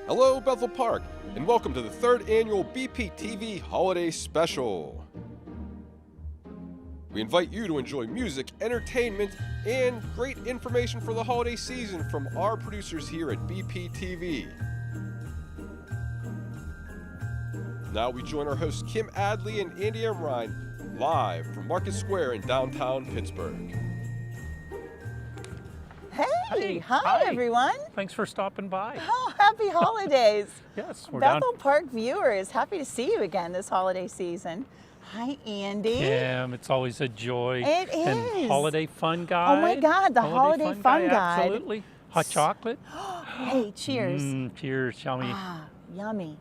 Hello, Bethel Park, and welcome to the third annual BPTV Holiday Special. We invite you to enjoy music, entertainment, and great information for the holiday season from our producers here at BPTV. Now we join our hosts Kim Adley and Andy Emrine live from Market Square in downtown Pittsburgh. Hey, hi everyone. Thanks for stopping by. Oh, happy holidays. Yes, we're Bethel Park viewers, happy to see you again this holiday season. Hi, Andy. Kim, it's always a joy. It And is. holiday fun guide. Oh my God, the holiday fun guide. Absolutely. Hot chocolate. Hey, cheers. Cheers, yummy. Ah, yummy.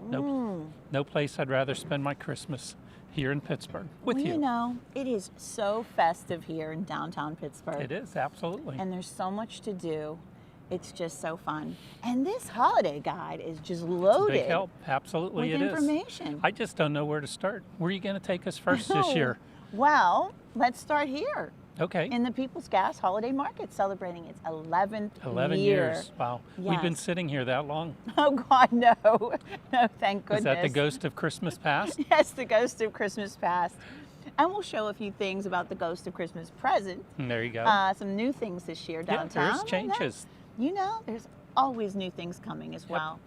No place I'd rather spend my Christmas here in Pittsburgh with Well, you. you know, it is so festive here in downtown Pittsburgh. It is, absolutely. And there's so much to do. It's just so fun. And this holiday guide is just loaded Big help. Absolutely, with it is. information. I just don't know where to start. Where are you going to take us first this year? Well, let's start here. Okay. In the People's Gas Holiday Market, celebrating its 11th 11 year. years. Wow. We've been Yes. sitting here that long. Oh God, no. No, thank goodness. Is that the ghost of Christmas past? Yes, the ghost of Christmas past. And we'll show a few things about the ghost of Christmas present. There you go. Some new things this year Yeah, downtown. there's changes. You know, there's always new things coming as well.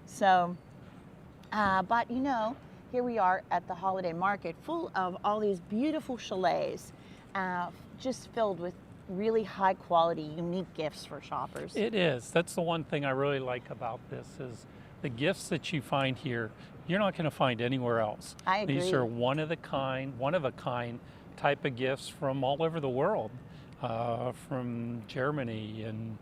So, but you know, here we are at the holiday market full of all these beautiful chalets, just filled with really high quality, unique gifts for shoppers. It is. That's the one thing I really like about this is the gifts that you find here, you're not going to find anywhere else. I agree. These are one of a kind type of gifts from all over the world, from Germany and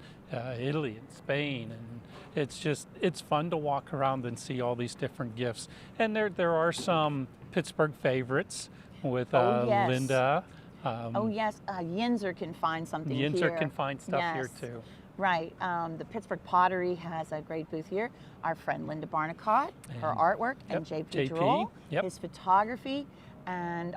Italy and Spain, and it's fun to walk around and see all these different gifts. And there are some Pittsburgh favorites with yes. Linda. Oh yes, Yinzer can find something here. Yinzer can find stuff here Yes. too. Right. The Pittsburgh Pottery has a great booth here. Our friend Linda Barnicott, her And- artwork, and Yep, JP JP, Droll, yep. his photography. And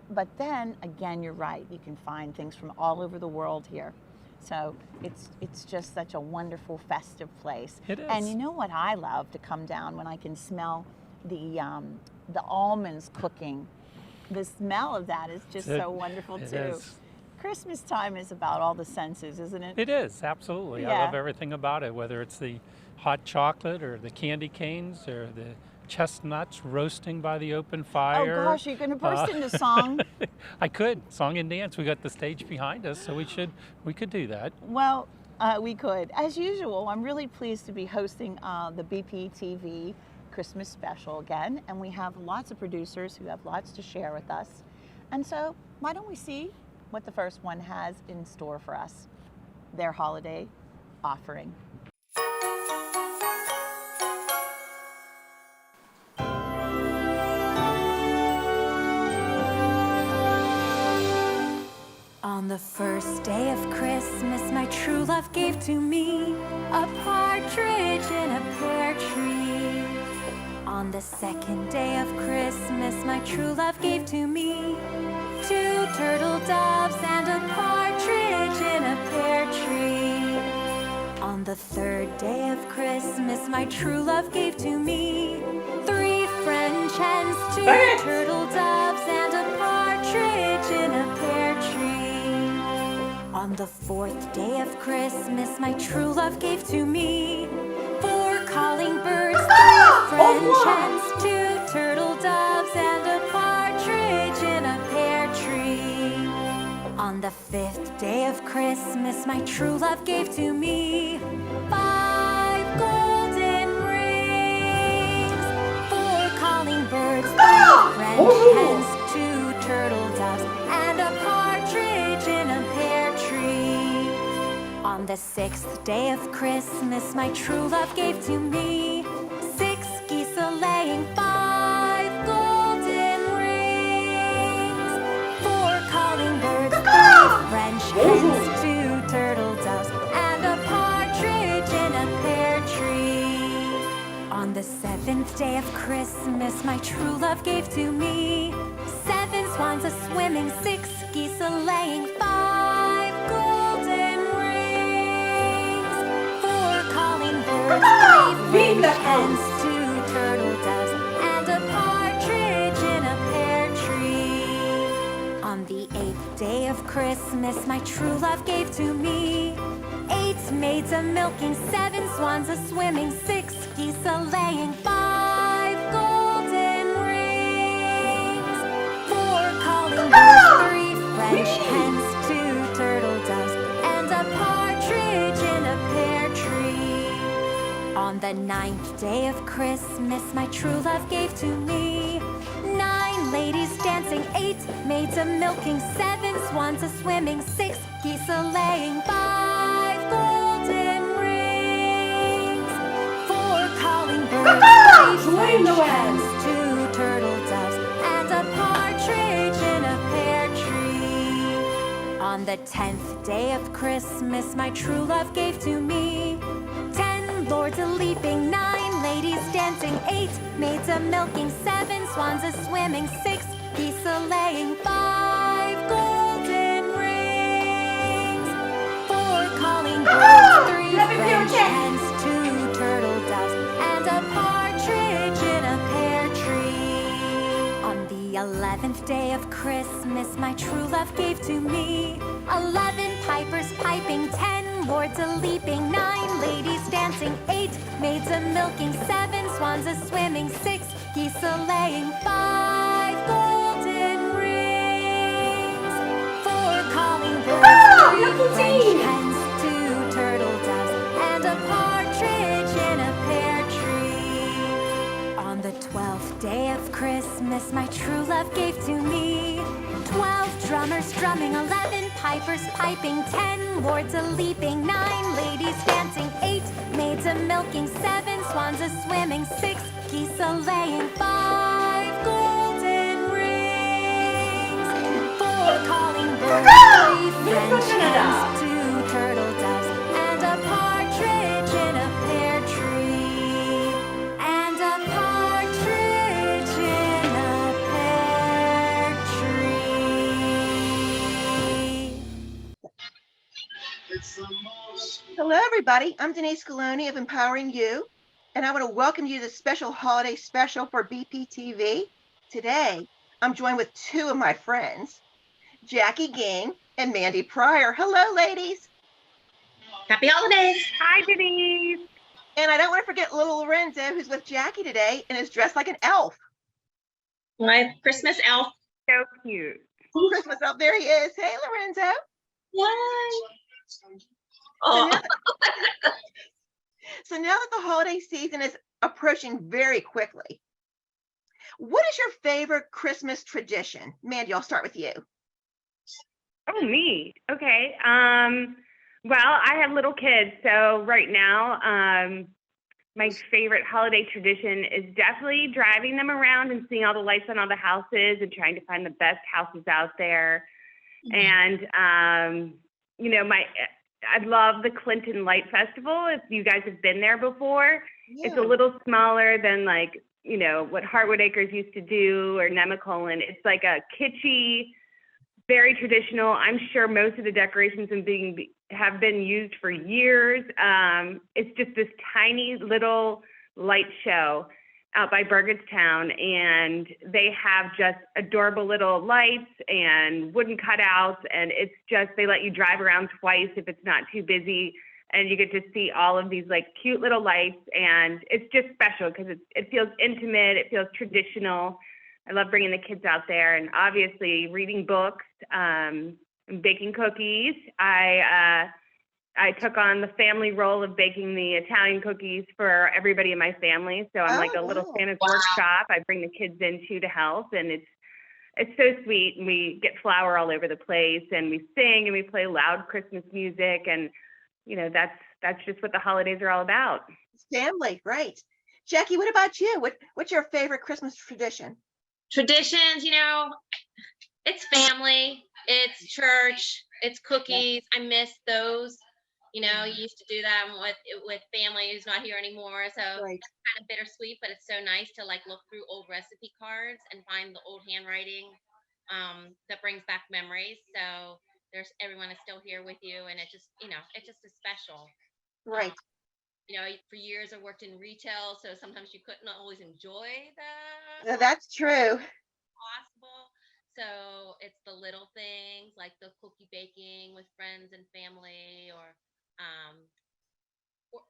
but then again, you're right. You can find things from all over the world here. So it's just such a wonderful festive place. It is. And you know what I love to come down when I can smell the almonds cooking. The smell of that is just so wonderful It too. is. Christmas time is about all the senses, isn't it? It is, absolutely. I Yeah. love everything about it, whether it's the hot chocolate or the candy canes or the chestnuts roasting by the open fire. Oh gosh, you're going to burst into song. I could. Song and dance. We got the stage behind us, so we could do that. Well, we could. As usual, I'm really pleased to be hosting the BPTV Christmas special again, and we have lots of producers who have lots to share with us. And so, why don't we see what the first one has in store for us, their holiday offering. On the first day of Christmas, my true love gave to me a partridge in a pear tree. On the second day of Christmas, my true love gave to me 2 turtle doves and a partridge in a pear tree. On the third day of Christmas, my true love gave to me 3 French hens, 2 turtle doves, and a partridge in a pear tree. On the fourth day of Christmas, my true love gave to me 4 calling birds, 3 French hens, 2 turtle doves, and a partridge in a pear tree. On the fifth day of Christmas, my true love gave to me 5 golden rings, 4 calling birds, 3 French hens, 2 turtle doves, and a partridge in a pear tree. On the sixth day of Christmas, my true love gave to me 6 geese a-laying, 5 golden rings, 4 calling birds, 3 French hens, 2 turtle doves, and a partridge in a pear tree. On the seventh day of Christmas, my true love gave to me 7 swans a-swimming, 6 geese a-laying, 5 golden rings, 4 calling birds, hens, 2 turtle doves, and a partridge in a pear tree. On the 8th day of Christmas, my true love gave to me 8 maids a milking, 7 swans a swimming, 6 geese a laying, 5 golden rings, 4 calling birds, 3 French hens, 2 turtle doves, and a partridge in a pear tree. On the 9th day of Christmas, my true love gave to me 9 ladies dancing, 8 maids a milking, 7 swans a swimming, 6 geese a laying, 5 golden rings, 4 calling birds, 3 French hens, 2 turtle doves, and a partridge in a pear tree. On the 10th day of Christmas, my true love gave to me 10 lords a leaping, 9 ladies dancing, 8 maids a milking, 7 swans a swimming, 6 geese a laying, 5 golden rings, 4 calling birds, 3 French hens, 2 turtle doves, and a partridge in a pear tree. On the 11th day of Christmas, my true love gave to me 11 pipers piping, 10 lords a leaping, 9 ladies dancing, 8 maids a milking, 7 swans a swimming, 6 geese a laying, 5 golden rings, 4 calling birds, 3 French hens, 2 turtle doves, and a partridge in a pear tree. On the 12th day of Christmas, my true love gave to me 12 drummers drumming, 11 pipers piping, 10 lords a leaping, 9 ladies dancing, 8 maids a milking, 7 swans a swimming, 6 geese a laying, 5 golden rings, 4 calling birds, 3 French hens, 2 turtle doves, and a partridge in a pear tree, and a partridge in a pear tree. Hello, everybody. I'm Denise Scaloni of Empowering You, and I want to welcome you to the special holiday special for BPTV. Today, I'm joined with 2 of my friends, Jackie Ging and Mandy Pryor. Hello, ladies. Happy holidays. Hi, Denise. And I don't want to forget little Lorenzo, who's with Jackie today and is dressed like an elf. My Christmas elf. So cute. Christmas elf. There he is. Hey, Lorenzo. Yay. So Oh, now, so now that the holiday season is approaching very quickly, what is your favorite Christmas tradition? Mandy, I'll start with you. Oh, me. Okay. Well, I have little kids, so right now, my favorite holiday tradition is definitely driving them around and seeing all the lights on all the houses and trying to find the best houses out there. And you know, I love the Clinton Light Festival. If you guys have been there before, it's a little smaller than like, you know, what Heartwood Acres used to do or Nemacolin. It's like a kitschy, very traditional. I'm sure most of the decorations have been used for years. It's just this tiny little light show out by Burgettstown, and they have just adorable little lights and wooden cutouts, and it's just, they let you drive around twice if it's not too busy, and you get to see all of these like cute little lights, and it's just special because it feels intimate, it feels traditional. I love bringing the kids out there, and obviously reading books, and baking cookies. I took on the family role of baking the Italian cookies for everybody in my family. So I'm like a little Santa's workshop. I bring the kids in too to help, and it's so sweet. And we get flour all over the place, and we sing and we play loud Christmas music, and you know that's just what the holidays are all about. It's family, right? Jackie, what about you? What's your favorite Christmas tradition? traditions, you know, it's family, it's church, it's cookies. I miss those. You know, you used to do that with family who's not here anymore. So Right. it's kind of bittersweet, but it's so nice to like look through old recipe cards and find the old handwriting that brings back memories. So everyone is still here with you, and it just, you know, it just is special. Right. you know, for years I worked in retail, so sometimes you couldn't always enjoy the Yeah, that's true. possible. So it's the little things like the cookie baking with friends and family, um, or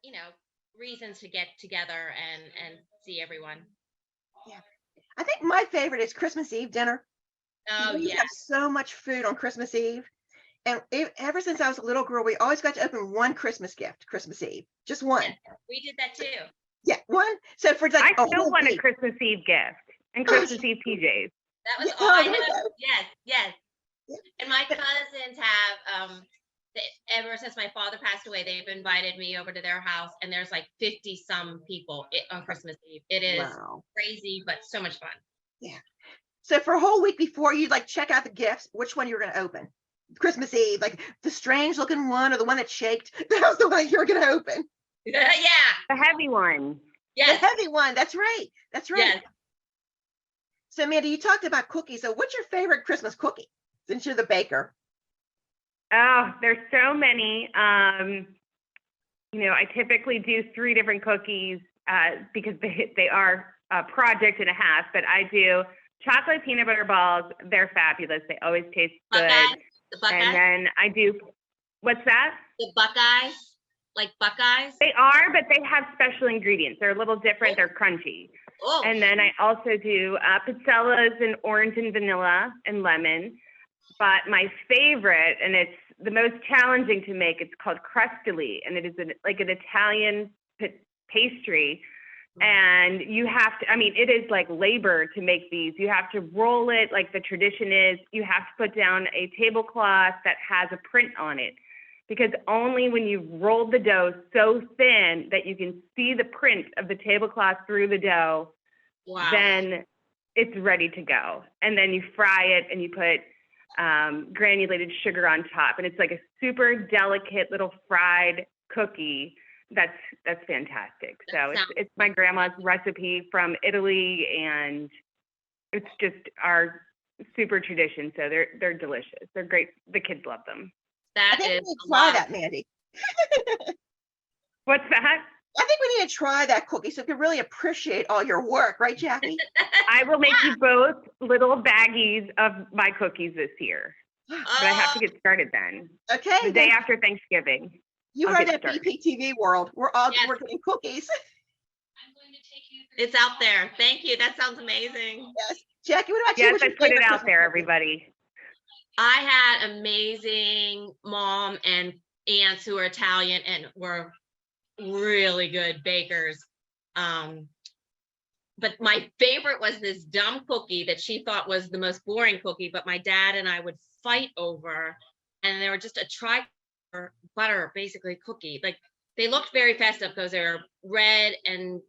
reasons to get together and see everyone. Yeah. I think my favorite is Christmas Eve dinner. We Oh always yeah, have so much food on Christmas Eve. And ever since I was a little girl, we always got to open one Christmas gift, Christmas Eve, just one. yes, we did that too. Yeah, one. So for like I a still whole want a week. Christmas Eve gift and Oh, Christmas Eve PJs. That was yeah, all oh, I there know. we go. Yes, yes. Yeah. And my cousins have ever since my father passed away, they've invited me over to their house, and there's like 50 some people on Christmas Eve. It is Wow. crazy, but so much fun. Yeah. So for a whole week before you like check out the gifts, which one you're going to open? Christmas Eve, like the strange looking one or the one that shaked. That was the one you're going to open. Yeah. The heavy one. Yes. The heavy one. That's right. That's right. Yes. So Amanda, you talked about cookies. So what's your favorite Christmas cookie since you're the baker? Oh, there's so many. I typically do 3 different cookies because they are a project and a half, but I do chocolate peanut butter balls. They're fabulous. They always taste good. Buckeyes. The Buckeyes. And then I do, what's that? The Buckeyes. Like Buckeyes. They are, but they have special ingredients. They're a little different. They're crunchy. Oh. And then I also do pizzellas in orange and vanilla and lemon. But my favorite, and it's the most challenging to make, it's called crustoli, and it is like an Italian pastry. And you have to, it is like labor to make these. You have to roll it like the tradition is. You have to put down a tablecloth that has a print on it. Because only when you've rolled the dough so thin that you can see the print of the tablecloth through the dough, Wow. then it's ready to go. And then you fry it and you put granulated sugar on top. And it's like a super delicate little fried cookie. That's fantastic. So it's my grandma's recipe from Italy, and it's just our super tradition. So they're delicious. They're great. The kids love them. I think we need to try that, Mandy. What's that? I think we need to try that cookie so we can really appreciate all your work, right, Jackie? I will make you both little baggies of my cookies this year. But I have to get started then. Okay. The day after Thanksgiving. You I'll heard get that started. BPTV world. We're all Yes. we're getting cookies. It's out there. Thank you. That sounds amazing. Yes. Jackie, what about you? Yes, What's I your put it favorite out Christmas there, cookie? everybody. I had amazing mom and aunts who are Italian and were really good bakers. But my favorite was this dumb cookie that she thought was the most boring cookie, but my dad and I would fight over, and they were just a butter basically cookie. Like they looked very festive because they're red and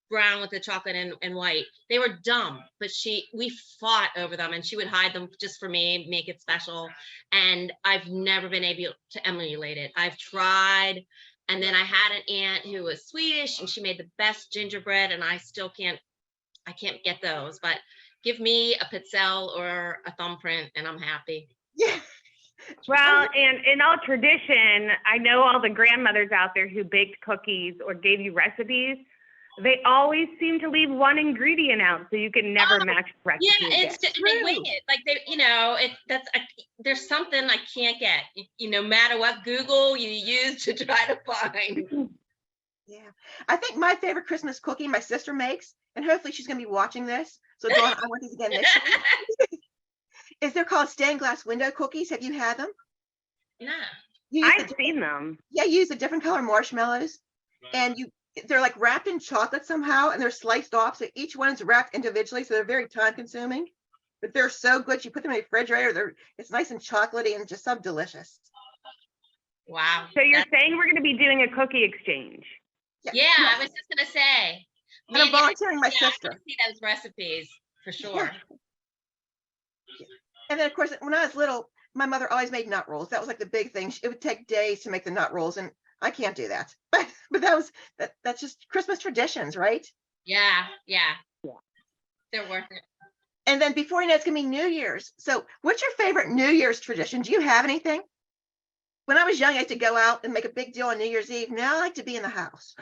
brown with the chocolate and white. They were dumb, but we fought over them, and she would hide them just for me, make it special. And I've never been able to emulate it. I've tried. And then I had an aunt who was Swedish, and she made the best gingerbread, and I can't get those. But give me a pizzelle or a thumbprint and I'm happy. Yeah. Well, and in all tradition, I know all the grandmothers out there who baked cookies or gave you recipes. They always seem to leave one ingredient out, so you can never match the recipe. Yeah, it's just, they wing it. Like there's something I can't get. No matter what Google you use to try to find. Yeah. I think my favorite Christmas cookie my sister makes, and hopefully she's going to be watching this. So Dawn, I want these again this year. Is they're called stained glass window cookies. Have you had them? Nah. I've seen them. Yeah, you use the different color marshmallows, and they're like wrapped in chocolate somehow, and they're sliced off. So each one's wrapped individually, so they're very time consuming. But they're so good. You put them in the refrigerator. It's nice and chocolatey and just so delicious. Wow. So you're saying we're going to be doing a cookie exchange? Yeah, I was just gonna say. And I'm volunteering my sister. I see those recipes for sure. And then of course, when I was little, my mother always made nut rolls. That was like the big thing. It would take days to make the nut rolls, and I can't do that. But that's just Christmas traditions, right? Yeah. They're worth it. And then before you know, it's gonna be New Year's. So what's your favorite New Year's tradition? Do you have anything? When I was young, I used to go out and make a big deal on New Year's Eve. Now I like to be in the house.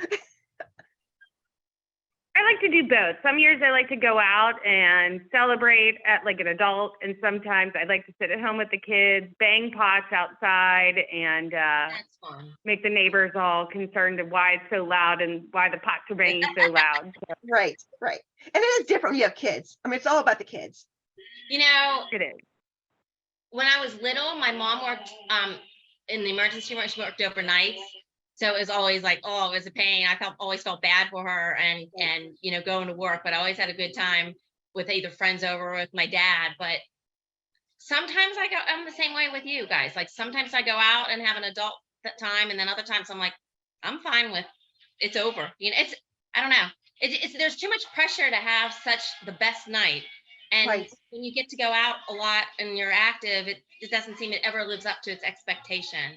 I like to do both. Some years I like to go out and celebrate at like an adult, and sometimes I like to sit at home with the kids, bang pots outside, and That's fun. make the neighbors all concerned of why it's so loud and why the pots are banging so loud. Right, right. And it is different when you have kids. I mean, it's all about the kids. You know, It is. when I was little, my mom worked in the emergency room. She worked overnight. So it was always like, oh, it was a pain. Always felt bad for her and going to work, but I always had a good time with either friends over or with my dad. But sometimes I'm the same way with you guys. Like sometimes I go out and have an adult time, and then other times I'm like, I'm fine with it's over. I don't know. It's there's too much pressure to have such the best night. And Right. when you get to go out a lot and you're active, it doesn't seem it ever lives up to its expectation.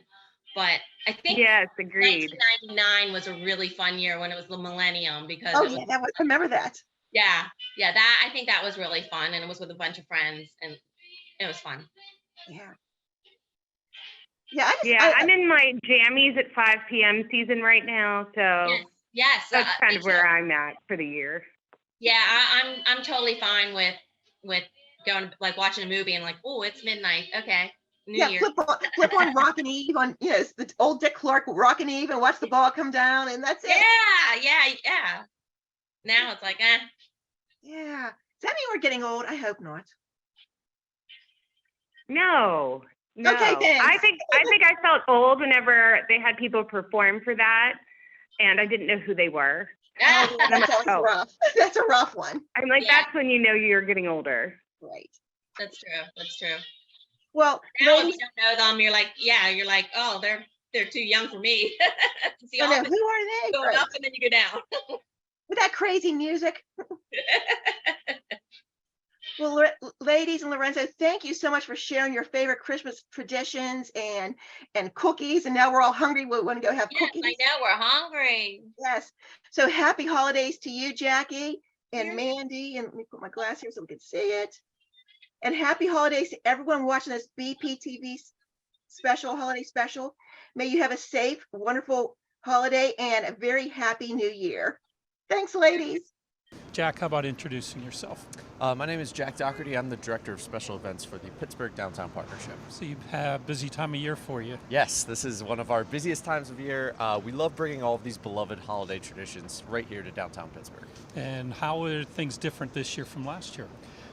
But I think Yes, agreed. 1999 was a really fun year when it was the millennium because Oh, it was, yeah, I remember that. yeah, I think that was really fun, and it was with a bunch of friends, and it was fun. Yeah. Yeah, Yeah, I'm in my jammies at 5 p.m. season right now, so Yes, that's kind me of where too. I'm at for the year. Yeah, I'm totally fine with going like watching a movie and like, oh, it's midnight. Okay, New yeah, Year. flip on Rockin' Eve on, it's the old Dick Clark Rockin' Eve and watch the ball come down, and that's it. Yeah. Now it's like, Yeah. Does that mean we're getting old? I hope not. No. Okay, thanks. I think I felt old whenever they had people perform for that, and I didn't know who they were. Oh, And I'm that's like, always oh. rough. That's a rough one. I'm like, Yeah. that's when you know you're getting older. Right. That's true. Well, Now if ladies, you don't know them, you're like, oh, they're too young for me. See, I all know, of it who are they? goes Right. up and then you go down. With that crazy music. Well, ladies and Lorenzo, thank you so much for sharing your favorite Christmas traditions and cookies. And now we're all hungry. We want to go have Yes, cookies. I know we're hungry. Yes. So happy holidays to you, Jackie and Yeah. Mandy. And let me put my glass here so we can see it. And happy holidays to everyone watching this BPTV special, holiday special. May you have a safe, wonderful holiday and a very happy new year. Thanks, ladies. Jack, how about introducing yourself? My name is Jack Doherty. I'm the Director of Special Events for the Pittsburgh Downtown Partnership. So you have a busy time of year for you. Yes, this is one of our busiest times of year. We love bringing all of these beloved holiday traditions right here to downtown Pittsburgh. And how are things different this year from last year?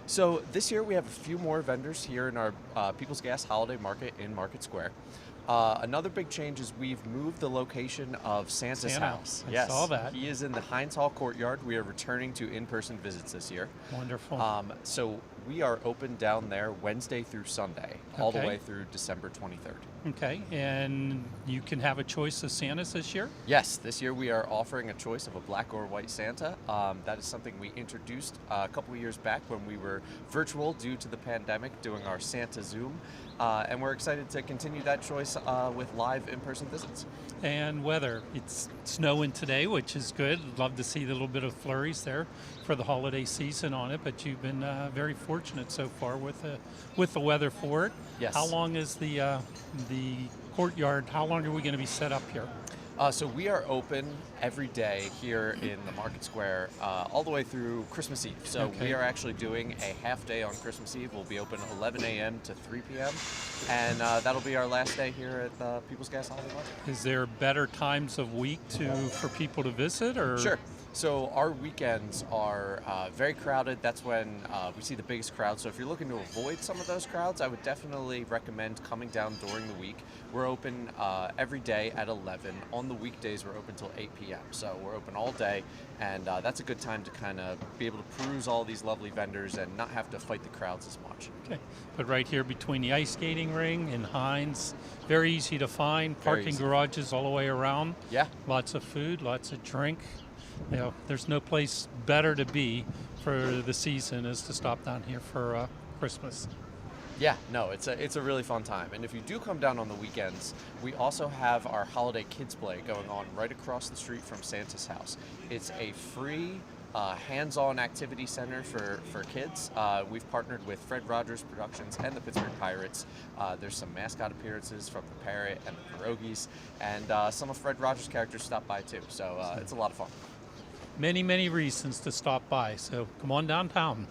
So this year we have a few more vendors here in our People's Gas Holiday Market in Market Square. Another big change is we've moved the location of Santa's Santa, house. I saw that. He is in the Heinz Hall courtyard. We are returning to in-person visits this year. Wonderful. So we are open down there Wednesday through Sunday, all the Okay. way through December 23rd. Okay, and you can have a choice of Santas this year? Yes, this year we are offering a choice of a black or white Santa. That is something we introduced a couple of years back when we were virtual due to the pandemic, doing our Santa Zoom. And we're excited to continue that choice with live in-person visits. And weather. It's snowing today, which is good. Love to see the little bit of flurries there for the holiday season on it, but you've been very fortunate so far with the weather for it. Yes. How long is the courtyard, how long are we going to be set up here? So we are open every day here in the Market Square all the way through Christmas Eve. So Okay. we are actually doing a half day on Christmas Eve. We'll be open 11 a.m. to 3 p.m. And that'll be our last day here at the People's Gas Holiday Market. Is there better times of week for people to visit, or? Sure. So our weekends are very crowded. That's when we see the biggest crowd. So if you're looking to avoid some of those crowds, I would definitely recommend coming down during the week. We're open every day at 11. On the weekdays, we're open till 8 p.m. So we're open all day, and that's a good time to kind of be able to peruse all these lovely vendors and not have to fight the crowds as much. Okay, but right here between the ice skating ring and Heinz, very easy to find. Very Parking easy. garages all the way around. Yeah. Lots of food, lots of drink. You know, there's no place better to be for the season is to stop down here for Christmas. Yeah, no, it's a really fun time. And if you do come down on the weekends, we also have our holiday kids play going on right across the street from Santa's house. It's a free hands-on activity center for kids. We've partnered with Fred Rogers Productions and the Pittsburgh Pirates. There's some mascot appearances from the Parrot and the Pierogies, and some of Fred Rogers' characters stop by too. So it's a lot of fun. Many, many reasons to stop by, so come on downtown.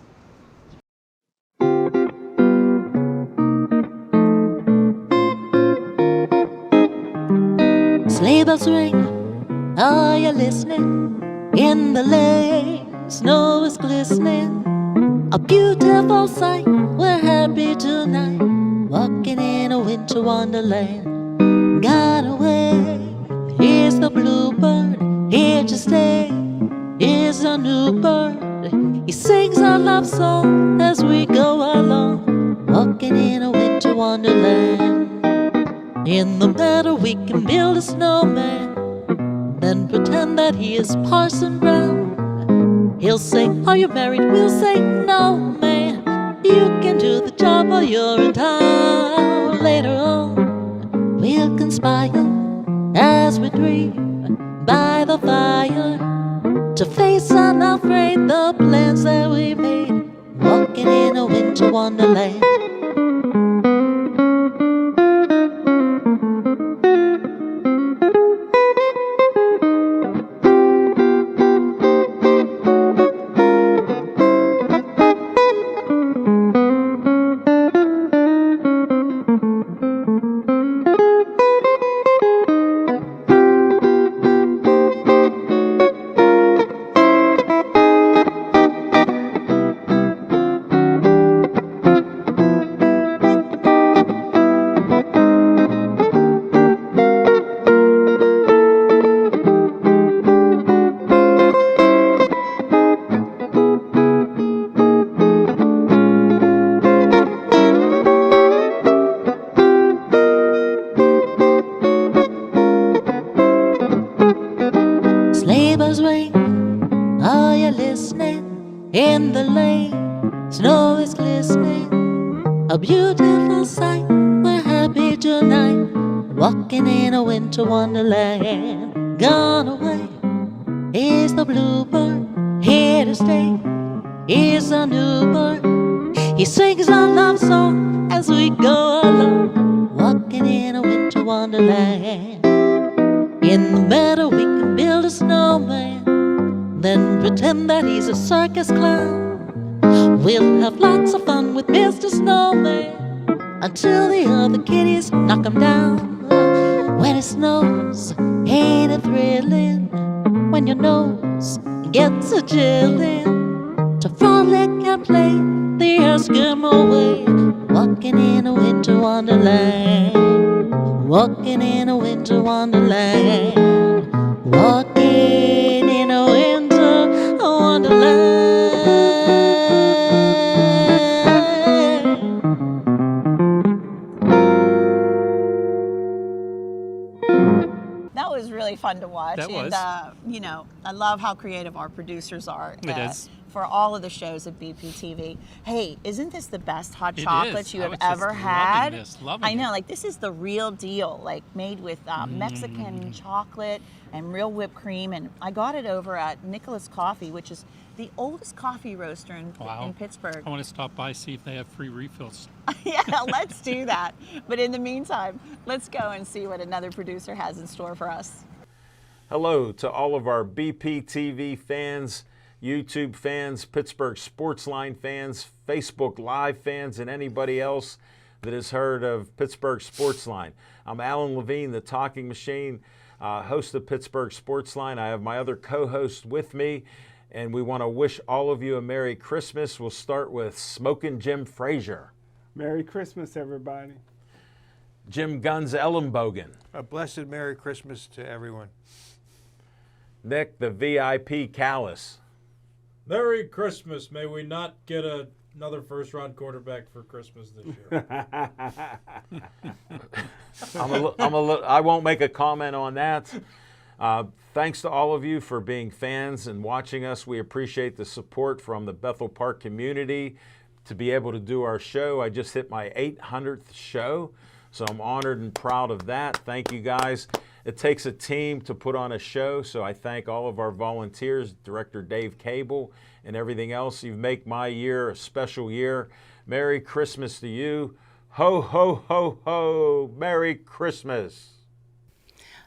Sleigh bells ring, are you listening? In the lane, snow is glistening. A beautiful sight, we're happy tonight. Walking in a winter wonderland. Gone away, here's the bluebird. Here to stay is a new bird. He sings our love song as we go along. Walking in a winter wonderland. In the meadow we can build a snowman, then pretend that he is Parson Brown. He'll say, are you married? We'll say, no, man. You can do the job while you're in town. Later on, we'll conspire as we dream by the fire to face unafraid the plans that we made. Walking in a winter wonderland. Sleigh bells ring, are you listening? In the lane, snow is glistening. A beautiful sight, we're happy tonight. Walking in a winter wonderland. Gone away is the bluebird. Here to stay is a new bird. He sings our love song as we go along. Walking in a winter wonderland. In the meadow we can build a snowman, then pretend that he's a circus clown. We'll have lots of fun with Mr. Snowman until the other kitties knock him down. When it snows, ain't it thrilling? When your nose gets a chillin', to frolic and play the Eskimo way. Walking in a winter wonderland. Walking in a winter wonderland. Walking in a winter wonderland. That was really fun to watch. That was. And, you know, I love how creative our producers are. It is. For all of the shows at BPTV. Hey, isn't this the best hot It chocolate is. you I have was just ever loving had? this, loving I know, it. like this is the real deal, like made with Mexican chocolate and real whipped cream. And I got it over at Nicholas Coffee, which is the oldest coffee roaster in Pittsburgh. I want to stop by, see if they have free refills. Yeah, let's do that. But in the meantime, let's go and see what another producer has in store for us. Hello to all of our BPTV fans, YouTube fans, Pittsburgh Sportsline fans, Facebook Live fans, and anybody else that has heard of Pittsburgh Sportsline. I'm Alan Levine, the Talking Machine, host of Pittsburgh Sportsline. I have my other co-host with me, and we want to wish all of you a Merry Christmas. We'll start with Smokin' Jim Frazier. Merry Christmas, everybody. Jim Guns Ellenbogen. A blessed Merry Christmas to everyone. Nick, the VIP Callis. Merry Christmas. May we not get another first-round quarterback for Christmas this year. I won't make a comment on that. Thanks to all of you for being fans and watching us. We appreciate the support from the Bethel Park community to be able to do our show. I just hit my 800th show, so I'm honored and proud of that. Thank you guys. It takes a team to put on a show, so I thank all of our volunteers, Director Dave Cable, and everything else. You make my year a special year. Merry Christmas to you. Ho, ho, ho, ho. Merry Christmas.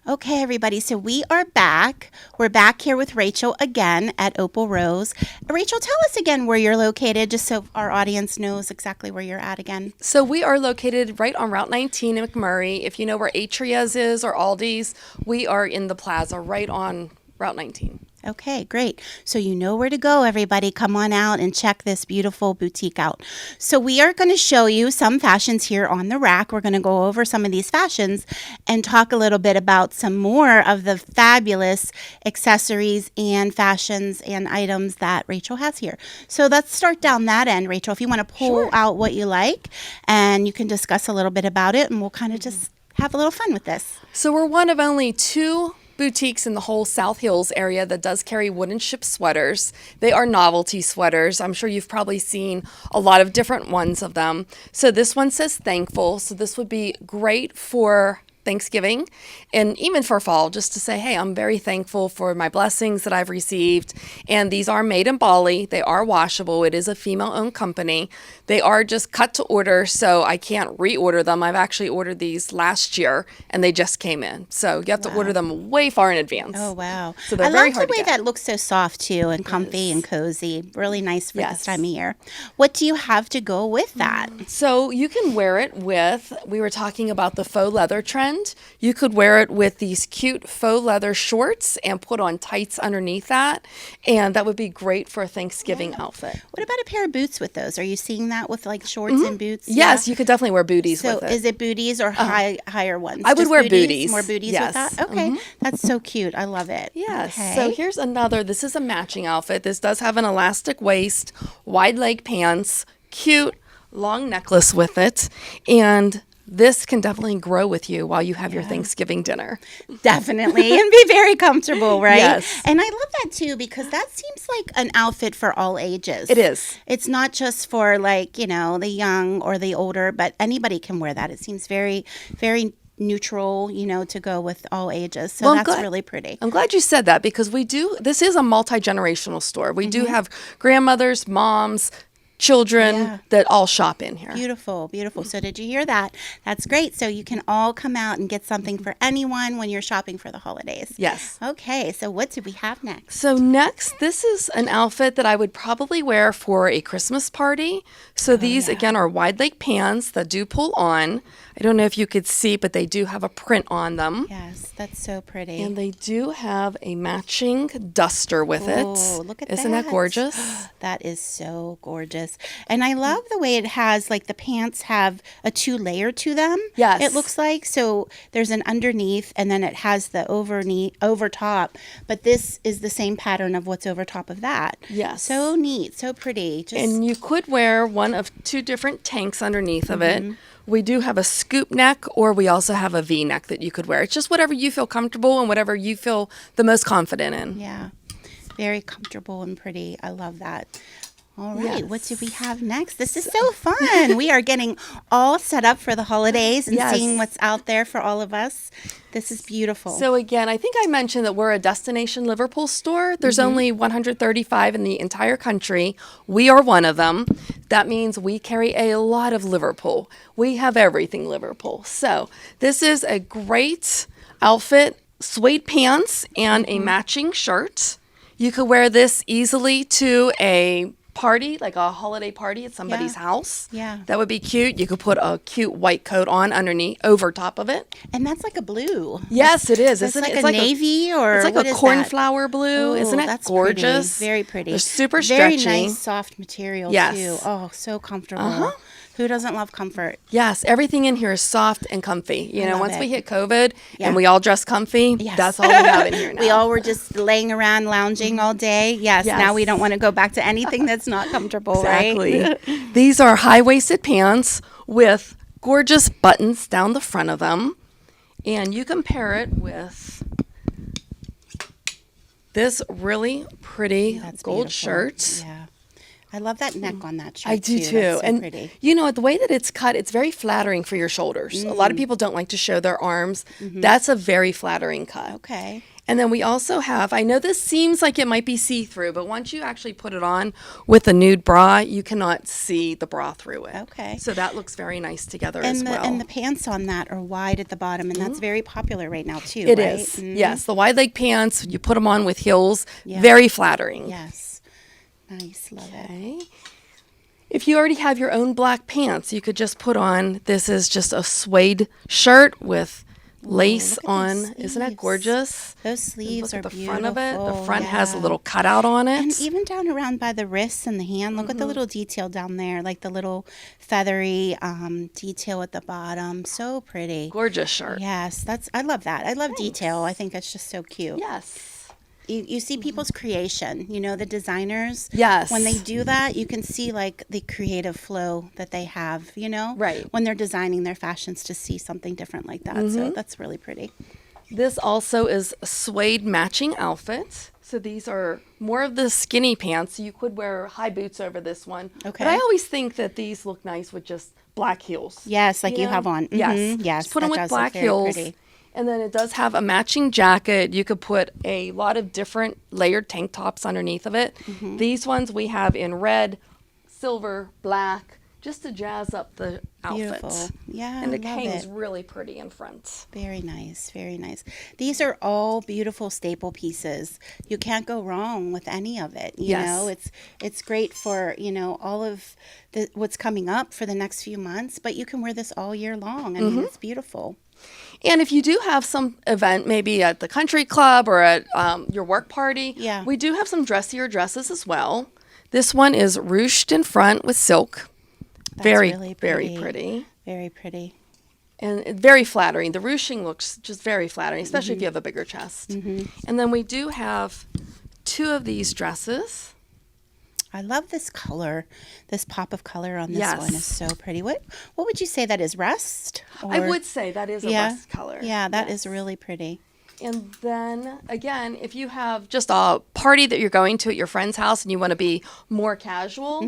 Okay, everybody, so we are back. We're back here with Rachel again at Opal Rose. Rachel, tell us again where you're located, just so our audience knows exactly where you're at again. So we are located right on Route 19 in McMurray. If you know where Atria's is or Aldi's, we are in the plaza right on Route 19. Okay, great. So you know where to go, everybody. Come on out and check this beautiful boutique out. So we are going to show you some fashions here on the rack. We're going to go over some of these fashions and talk a little bit about some more of the fabulous accessories and fashions and items that Rachel has here. So let's start down that end, Rachel. If you want to pull out what you like, and you can discuss a little bit about it, and we'll kind of just have a little fun with this. So we're one of only 2 boutiques in the whole South Hills area that does carry wooden ship sweaters. They are novelty sweaters. I'm sure you've probably seen a lot of different ones of them. So this one says thankful. So this would be great for Thanksgiving and even for fall, just to say, hey, I'm very thankful for my blessings that I've received. And these are made in Bali. They are washable. It is a female-owned company. They are just cut to order, so I can't reorder them. I've actually ordered these last year, and they just came in. So you have to order them way far in advance. Oh, wow. So they're I very love hard the way to get. that looks so soft, too, and comfy and cozy. Really nice for this time of year. What do you have to go with that? So you can wear it with, we were talking about the faux leather trend. You could wear it with these cute faux leather shorts and put on tights underneath that. And that would be great for a Thanksgiving outfit. What about a pair of boots with those? Are you seeing that with like shorts and boots? Yes, you could definitely wear booties So with it. is it booties or higher ones? I would Just wear booties. More booties Yes. with that? Okay. That's so cute. I love it. Yes. Okay. So here's another. This is a matching outfit. This does have an elastic waist, wide leg pants, cute long necklace with it, and this can definitely grow with you while you have your Thanksgiving dinner. Definitely. And be very comfortable, right? Yes. And I love that too, because that seems like an outfit for all ages. It is. It's not just for like, you know, the young or the older, but anybody can wear that. It seems very, very neutral, you know, to go with all ages. So Well, I'm that's glad- really pretty. I'm glad you said that because this is a multi-generational store. We do have grandmothers, moms, children that all shop in here. Beautiful, beautiful. So did you hear that? That's great. So you can all come out and get something for anyone when you're shopping for the holidays. Yes. Okay, so what do we have next? So next, this is an outfit that I would probably wear for a Christmas party. So these, again, are wide leg pants that do pull on. I don't know if you could see, but they do have a print on them. Yes, that's so pretty. And they do have a matching duster with it. Oh, look at Isn't that gorgeous? That is so gorgeous. And I love the way it has, like, the pants have a 2-layer to them. Yes. It looks like. So there's an underneath, and then it has the over top. But this is the same pattern of what's over top of that. Yes. So neat. So pretty. Just And you could wear one of 2 different tanks underneath of it. We do have a scoop neck, or we also have a V-neck that you could wear. It's just whatever you feel comfortable and whatever you feel the most confident in. Yeah. Very comfortable and pretty. I love that. All right, what do we have next? This is so fun. We are getting all set up for the holidays and Yes. seeing what's out there for all of us. This is beautiful. So again, I think I mentioned that we're a destination Liverpool store. There's only 135 in the entire country. We are one of them. That means we carry a lot of Liverpool. We have everything Liverpool. So this is a great outfit, suede pants and a matching shirt. You could wear this easily to a party, like a holiday party at somebody's house. Yeah. That would be cute. You could put a cute white coat on underneath, over top of it. And that's like a blue. Yes, it is. It's Isn't like it? a navy or it's like what a is that? cornflower blue. Oh, Isn't it that's gorgeous? Pretty. Very pretty. They're super Very stretchy. nice, soft material Yes. too. Oh, so comfortable. Uh-huh. Who doesn't love comfort? Yes, everything in here is soft and comfy. You I know, love once it. we hit COVID Yeah. and we all dress comfy, that's all we have in here now. We all were just laying around lounging all day. Yes, Yes. now we don't want to go back to anything that's not comfortable, Exactly. right? These are high-waisted pants with gorgeous buttons down the front of them. And you can pair it with this really pretty gold beautiful. shirt. Yeah. I love that neck on that shirt. I do too. That's so And pretty. you know, the way that it's cut, it's very flattering for your shoulders. A lot of people don't like to show their arms. That's a very flattering cut. Okay. And then we also have, I know this seems like it might be see-through, but once you actually put it on with a nude bra, you cannot see the bra through it. Okay. So that looks very nice together And as well. and the pants on that are wide at the bottom, and that's very popular right now too. It right? is. Yes, the wide leg pants, you put them on with heels, Yeah. very flattering. Yes. Nice. Love it. Okay. If you already have your own black pants, you could just put on, this is just a suede shirt with lace look at on. those Isn't that sleeves. gorgeous? Those sleeves Look are at the front of it. The beautiful, front has a yeah. little cutout on it. And even down around by the wrists and the hand, look at the little detail down there, like the little feathery detail at the bottom. So pretty. Gorgeous shirt. Yes, I love that. I love detail. I think that's just so cute. Yes. You see people's creation, you know, the designers. Yes. When they do that, you can see like the creative flow that they have, you know? Right. When they're designing their fashions to see something different like that. So that's really pretty. This also is a suede matching outfit. So these are more of the skinny pants. You could wear high boots over this one. Okay. But I always think that these look nice with just black heels. Yes, like you know? have on. Yes. Mhm, yes, Just put them that with does look black very heels. pretty. And then it does have a matching jacket. You could put a lot of different layered tank tops underneath of it. Mm-hmm. These ones we have in red, silver, black, just to jazz up the outfit. Beautiful. Yeah, And it love hangs it. really pretty in front. Very nice, very nice. These are all beautiful staple pieces. You can't go wrong with any of it. You Yes. know, it's great for, you know, all of what's coming up for the next few months, but you can wear this all year long. I Mm-hmm. mean, it's beautiful. And if you do have some event, maybe at the country club or at your work party, Yeah. we do have some dressier dresses as well. This one is ruched in front with silk. That's Very, really very pretty. pretty. Very pretty. And very flattering. The ruching looks just very flattering, especially if you have a bigger chest. And then we do have two of these dresses. I love this color. This pop of color on this Yes. one is so pretty. What would you say that is? Rust? I Or- would say that is a rust color. Yeah, that is Yes. really pretty. And then again, if you have just a party that you're going to at your friend's house and you want to be more casual,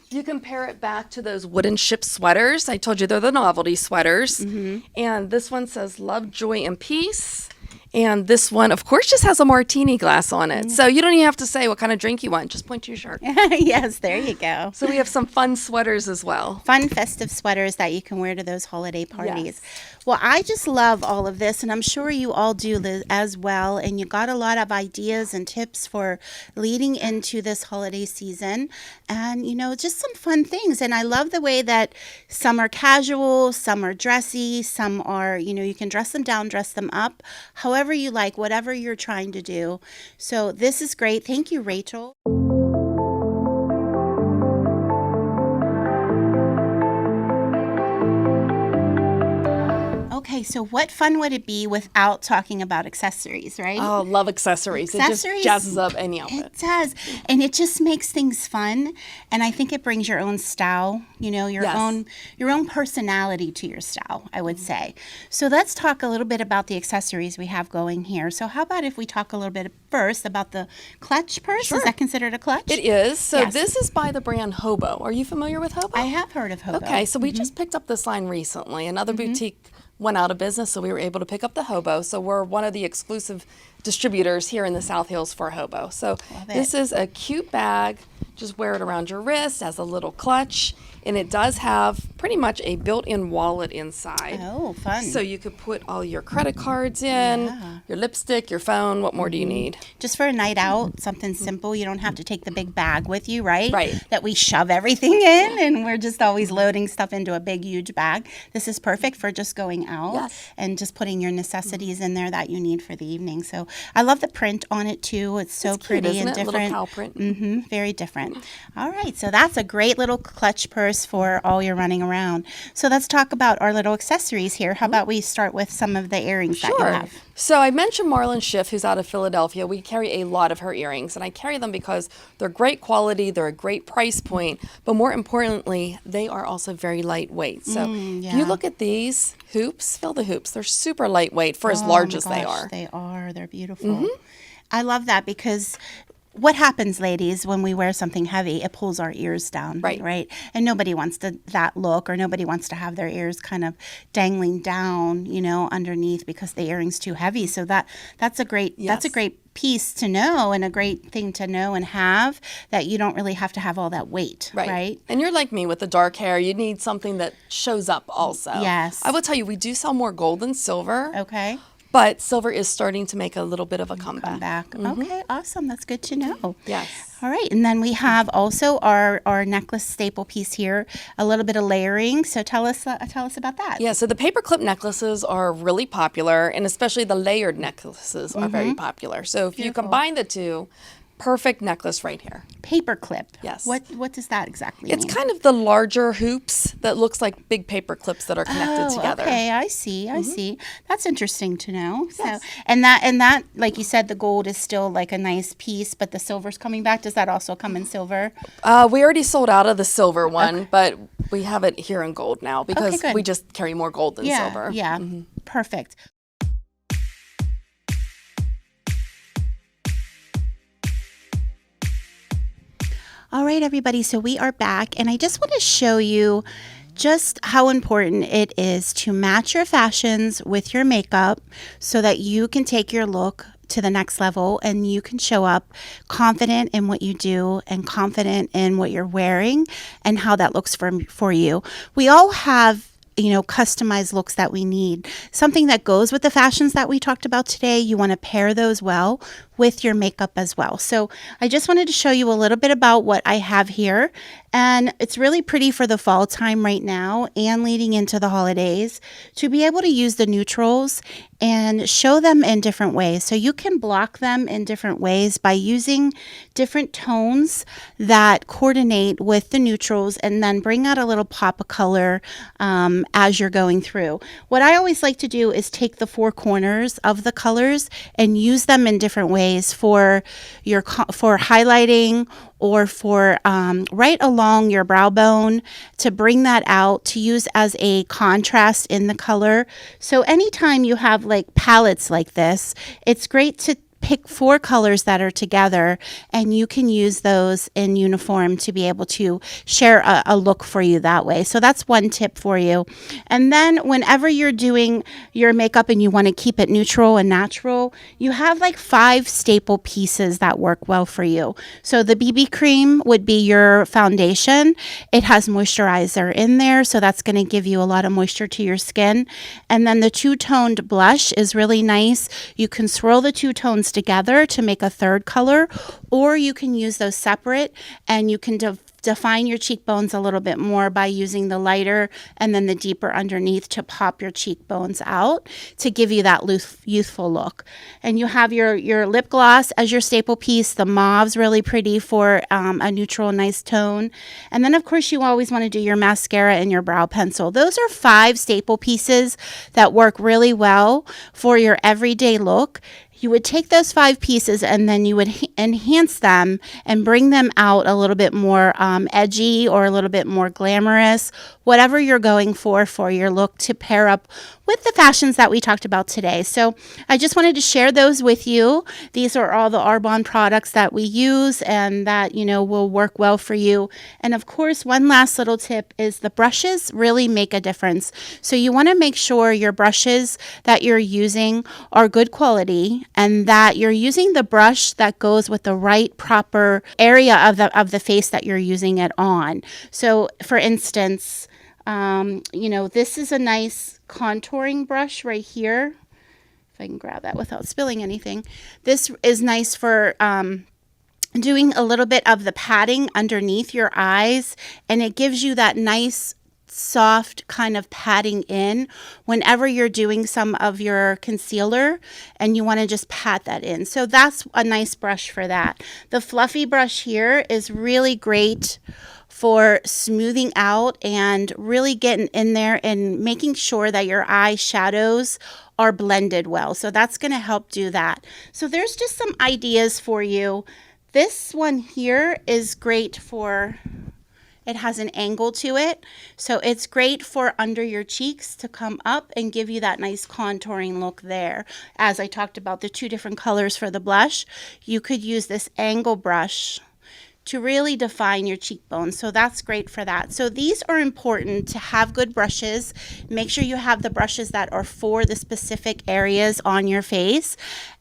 you can pair it back to those wooden ship sweaters. I told you they're the novelty sweaters. And this one says love, joy, and peace. And this one, of course, just has a martini glass on it. So you don't even have to say what kind of drink you want. Just point to your shirt. Yes, there you go. So we have some fun sweaters as well. Fun festive sweaters that you can wear to those holiday parties. Yes. Well, I just love all of this, and I'm sure you all do as well. And you got a lot of ideas and tips for leading into this holiday season, and you know, just some fun things. And I love the way that some are casual, some are dressy, some are, you know, you can dress them down, dress them up, however you like, whatever you're trying to do. So this is great. Thank you, Rachel. Okay, so what fun would it be without talking about accessories, right? Oh, love accessories. It Accessories, just jazzes up any outfit. It does. And it just makes things fun. And I think it brings your own style, you know, your Yes. own personality to your style, I would say. So let's talk a little bit about the accessories we have going here. So how about if we talk a little bit first about the clutch purse? Sure. Is that considered a clutch? It is. So Yes. this is by the brand Hobo. Are you familiar with Hobo? I have heard of Hobo. Okay, so we just picked up this line recently. Another boutique went out of business, so we were able to pick up the Hobo. So we're one of the exclusive distributors here in the South Hills for Hobo. So Love it. this is a cute bag. Just wear it around your wrist as a little clutch. And it does have pretty much a built-in wallet inside. Oh, fun. So you could put all your credit cards in, your lipstick, your phone. What more do you need? Just for a night out, something simple. You don't have to take the big bag with you, right? Right. That we shove everything in and we're just always loading stuff into a big, huge bag. This is perfect for just going out Yes. and just putting your necessities in there that you need for the evening. So I love the print on it too. It's so It's cute, pretty isn't and it? Little different. cow print. Very different. All right, so that's a great little clutch purse for all your running around. So let's talk about our little accessories here. How about we start with some of the earrings that you have? So I mentioned Marlon Schiff, who's out of Philadelphia. We carry a lot of her earrings, and I carry them because they're great quality, they're a great price point, but more importantly, they are also very lightweight. So if you look at these hoops, feel the hoops. They're super lightweight for as large Oh as my they gosh, are. They are. They're beautiful. I love that because what happens, ladies, when we wear something heavy? It pulls our ears down, right? And nobody wants that look, or nobody wants to have their ears kind of dangling down, underneath because the earring's too heavy. So that's a great piece to know, and a great thing to know and have, that you don't really have to have all that weight, right? And you're like me with the dark hair. You need something that shows up also. Yes. I will tell you, we do sell more gold than silver. Okay. But silver is starting to make a little bit of a comeback. Okay, awesome. That's good to know. Yes. All right, and then we have also our necklace staple piece here, a little bit of layering. So tell us about that. Yeah, so the paperclip necklaces are really popular, and especially the layered necklaces are very popular. So if you combine the two, perfect necklace right here. Paperclip. Yes. What does that exactly It's mean? kind of the larger hoops that looks like big paper clips that are connected together. Okay, I see. I see. That's interesting to know. Yes. So, and that, like you said, the gold is still like a nice piece, but the silver's coming back. Does that also come in silver? We already sold out of the silver one, but we have it here in gold now because we just carry more gold than silver. Yeah, perfect. All right, everybody, so we are back, and I just want to show you just how important it is to match your fashions with your makeup so that you can take your look to the next level and you can show up confident in what you do and confident in what you're wearing and how that looks for you. We all have customized looks that we need. Something that goes with the fashions that we talked about today, you want to pair those well with your makeup as well. So I just wanted to show you a little bit about what I have here. And it's really pretty for the fall time right now and leading into the holidays to be able to use the neutrals and show them in different ways. So you can block them in different ways by using different tones that coordinate with the neutrals and then bring out a little pop of color as you're going through. What I always like to do is take the four corners of the colors and use them in different ways for highlighting or for right along your brow bone to bring that out to use as a contrast in the color. So anytime you have like palettes like this, it's great to pick four colors that are together and you can use those in uniform to be able to share a look for you that way. So that's one tip for you. And then whenever you're doing your makeup and you want to keep it neutral and natural, you have like 5 staple pieces that work well for you. So the BB cream would be your foundation. It has moisturizer in there, so that's going to give you a lot of moisture to your skin. And then the two-toned blush is really nice. You can swirl the two tones together to make a third color, or you can use those separate and you can define your cheekbones a little bit more by using the lighter and then the deeper underneath to pop your cheekbones out to give you that youthful look. And you have your lip gloss as your staple piece. The mauve's really pretty for a neutral, nice tone. And then, of course, you always want to do your mascara and your brow pencil. Those are 5 staple pieces that work really well for your everyday look. You would take those 5 pieces and then you would enhance them and bring them out a little bit more edgy or a little bit more glamorous, whatever you're going for your look to pair up with the fashions that we talked about today. So I just wanted to share those with you. These are all the Arbonne products that we use and that, will work well for you. And of course, one last little tip is the brushes really make a difference. So you want to make sure your brushes that you're using are good quality and that you're using the brush that goes with the right proper area of the face that you're using it on. So for instance, this is a nice contouring brush right here. If I can grab that without spilling anything. This is nice for doing a little bit of the padding underneath your eyes, and it gives you that nice soft kind of padding in whenever you're doing some of your concealer and you want to just pat that in. So that's a nice brush for that. The fluffy brush here is really great for smoothing out and really getting in there and making sure that your eye shadows are blended well. So that's going to help do that. So there's just some ideas for you. This one here is great for It has an angle to it, so it's great for under your cheeks to come up and give you that nice contouring look there. As I talked about the 2 different colors for the blush, you could use this angle brush to really define your cheekbones. So that's great for that. So these are important to have good brushes. Make sure you have the brushes that are for the specific areas on your face,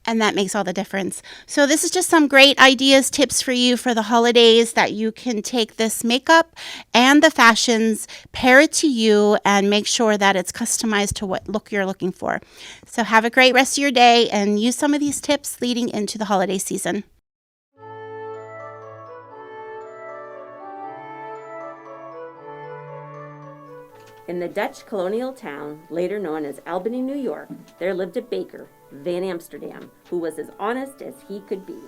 and that makes all the difference. So this is just some great ideas, tips for you for the holidays that you can take this makeup and the fashions, pair it to you, and make sure that it's customized to what look you're looking for. So have a great rest of your day and use some of these tips leading into the holiday season. In the Dutch colonial town, later known as Albany, New York, there lived a baker, Van Amsterdam, who was as honest as he could be.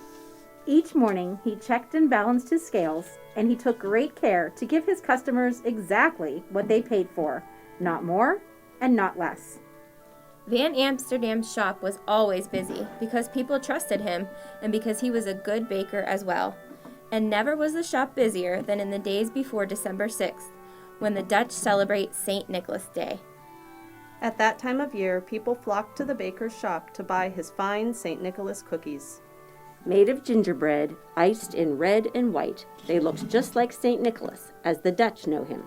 Each morning, he checked and balanced his scales, and he took great care to give his customers exactly what they paid for, not more and not less. Van Amsterdam's shop was always busy because people trusted him and because he was a good baker as well. And never was the shop busier than in the days before December 6th, when the Dutch celebrate St. Nicholas Day. At that time of year, people flocked to the baker's shop to buy his fine St. Nicholas cookies. Made of gingerbread, iced in red and white, they looked just like St. Nicholas, as the Dutch know him.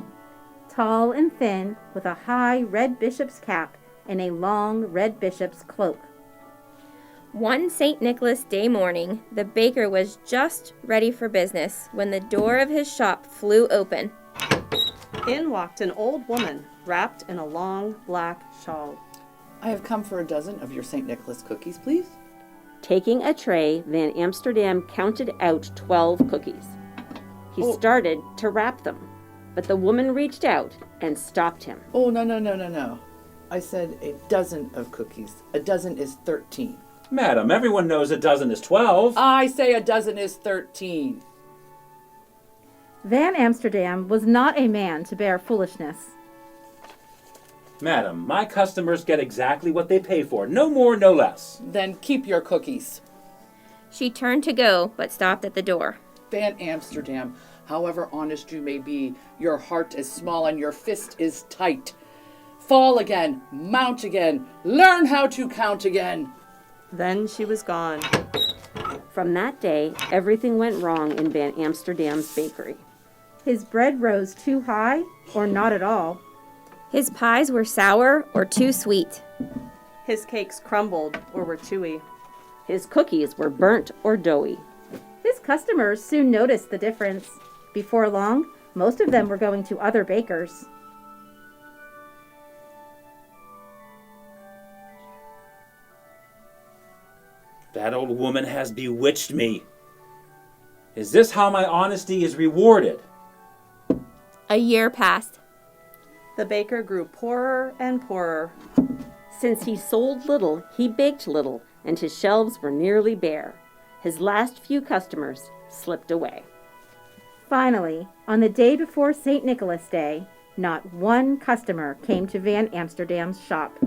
Tall and thin, with a high red bishop's cap and a long red bishop's cloak. One St. Nicholas Day morning, the baker was just ready for business when the door of his shop flew open. In walked an old woman, wrapped in a long black shawl. I have come for a dozen of your St. Nicholas cookies, please. Taking a tray, Van Amsterdam counted out 12 cookies. He started to wrap them, but the woman reached out and stopped him. Oh, no. I said a dozen of cookies. A dozen is 13. Madam, everyone knows a dozen is 12. I say a dozen is 13. Van Amsterdam was not a man to bear foolishness. Madam, my customers get exactly what they pay for, no more, no less. Then keep your cookies. She turned to go, but stopped at the door. Van Amsterdam, however honest you may be, your heart is small and your fist is tight. Fall again, mount again, learn how to count again. Then she was gone. From that day, everything went wrong in Van Amsterdam's bakery. His bread rose too high or not at all. His pies were sour or too sweet. His cakes crumbled or were chewy. His cookies were burnt or doughy. His customers soon noticed the difference. Before long, most of them were going to other bakers. That old woman has bewitched me. Is this how my honesty is rewarded? A year passed. The baker grew poorer and poorer. Since he sold little, he baked little, and his shelves were nearly bare. His last few customers slipped away. Finally, on the day before St. Nicholas Day, not one customer came to Van Amsterdam's shop.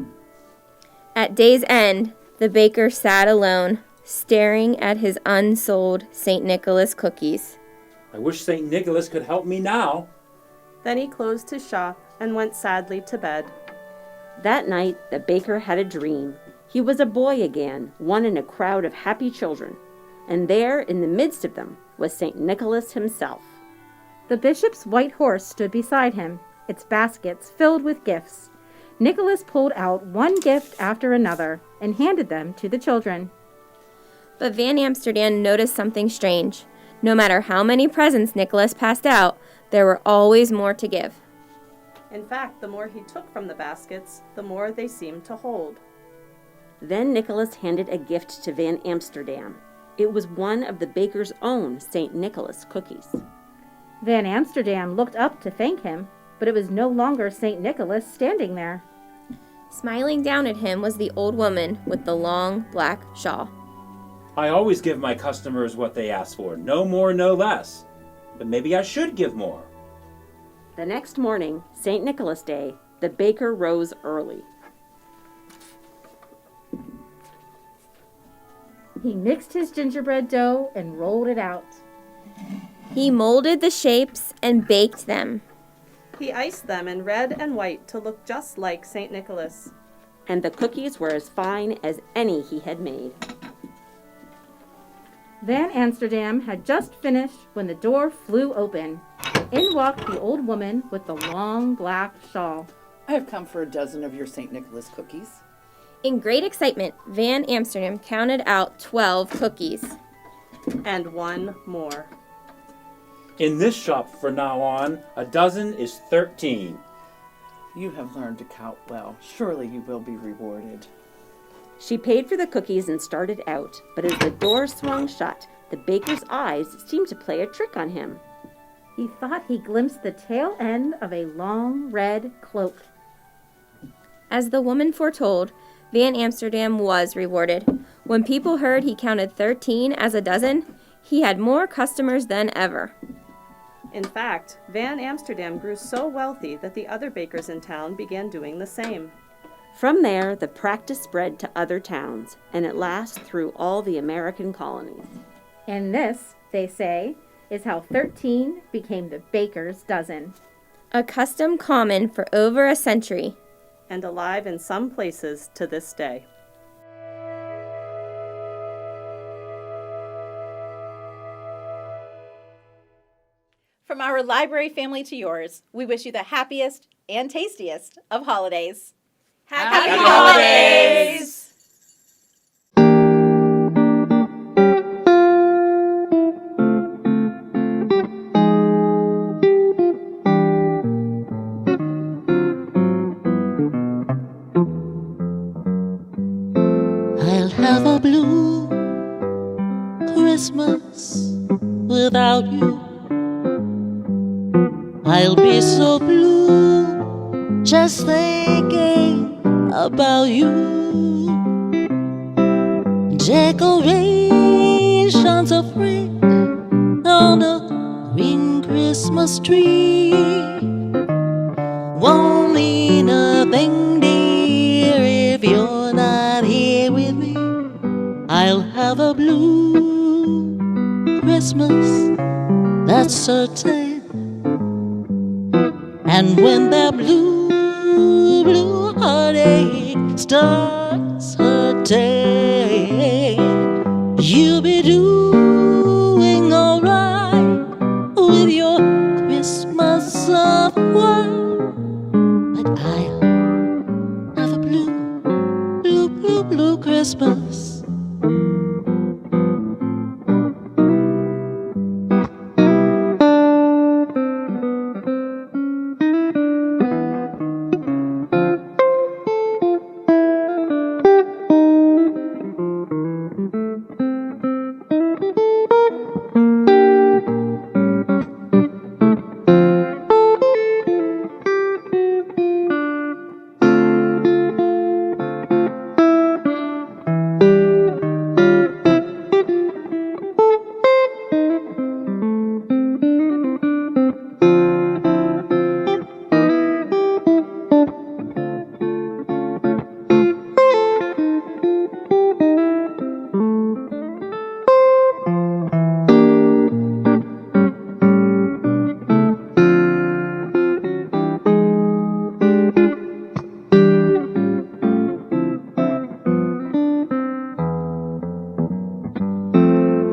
At day's end, the baker sat alone, staring at his unsold St. Nicholas cookies. I wish St. Nicholas could help me now. Then he closed his shop and went sadly to bed. That night, the baker had a dream. He was a boy again, one in a crowd of happy children. And there, in the midst of them, was St. Nicholas himself. The bishop's white horse stood beside him, its baskets filled with gifts. Nicholas pulled out one gift after another and handed them to the children. But Van Amsterdam noticed something strange. No matter how many presents Nicholas passed out, there were always more to give. In fact, the more he took from the baskets, the more they seemed to hold. Then Nicholas handed a gift to Van Amsterdam. It was one of the baker's own St. Nicholas cookies. Van Amsterdam looked up to thank him, but it was no longer St. Nicholas standing there. Smiling down at him was the old woman with the long black shawl. I always give my customers what they ask for, no more, no less. But maybe I should give more. The next morning, St. Nicholas Day, the baker rose early. He mixed his gingerbread dough and rolled it out. He molded the shapes and baked them. He iced them in red and white to look just like St. Nicholas. And the cookies were as fine as any he had made. Van Amsterdam had just finished when the door flew open. In walked the old woman with the long black shawl. I have come for a dozen of your St. Nicholas cookies. In great excitement, Van Amsterdam counted out 12 cookies. And one more. In this shop from now on, a dozen is 13. You have learned to count well. Surely you will be rewarded. She paid for the cookies and started out, but as the door swung shut, the baker's eyes seemed to play a trick on him. He thought he glimpsed the tail end of a long red cloak. As the woman foretold, Van Amsterdam was rewarded. When people heard he counted 13 as a dozen, he had more customers than ever. In fact, Van Amsterdam grew so wealthy that the other bakers in town began doing the same. From there, the practice spread to other towns, and at last through all the American colonies. And this, they say, is how 13 became the baker's dozen. A custom common for over a century. And alive in some places to this day. From our library family to yours, we wish you the happiest and tastiest of holidays. Happy holidays! I'll have a blue Christmas without you. I'll be so blue just thinking about you. Decorations of red on a green Christmas tree won't mean a thing, dear, if you're not here with me. I'll have a blue Christmas, that's certain. And when that blue, blue heartache starts hurting, you'll be doing alright with your Christmas of white. But I'll have a blue, blue, blue, blue Christmas.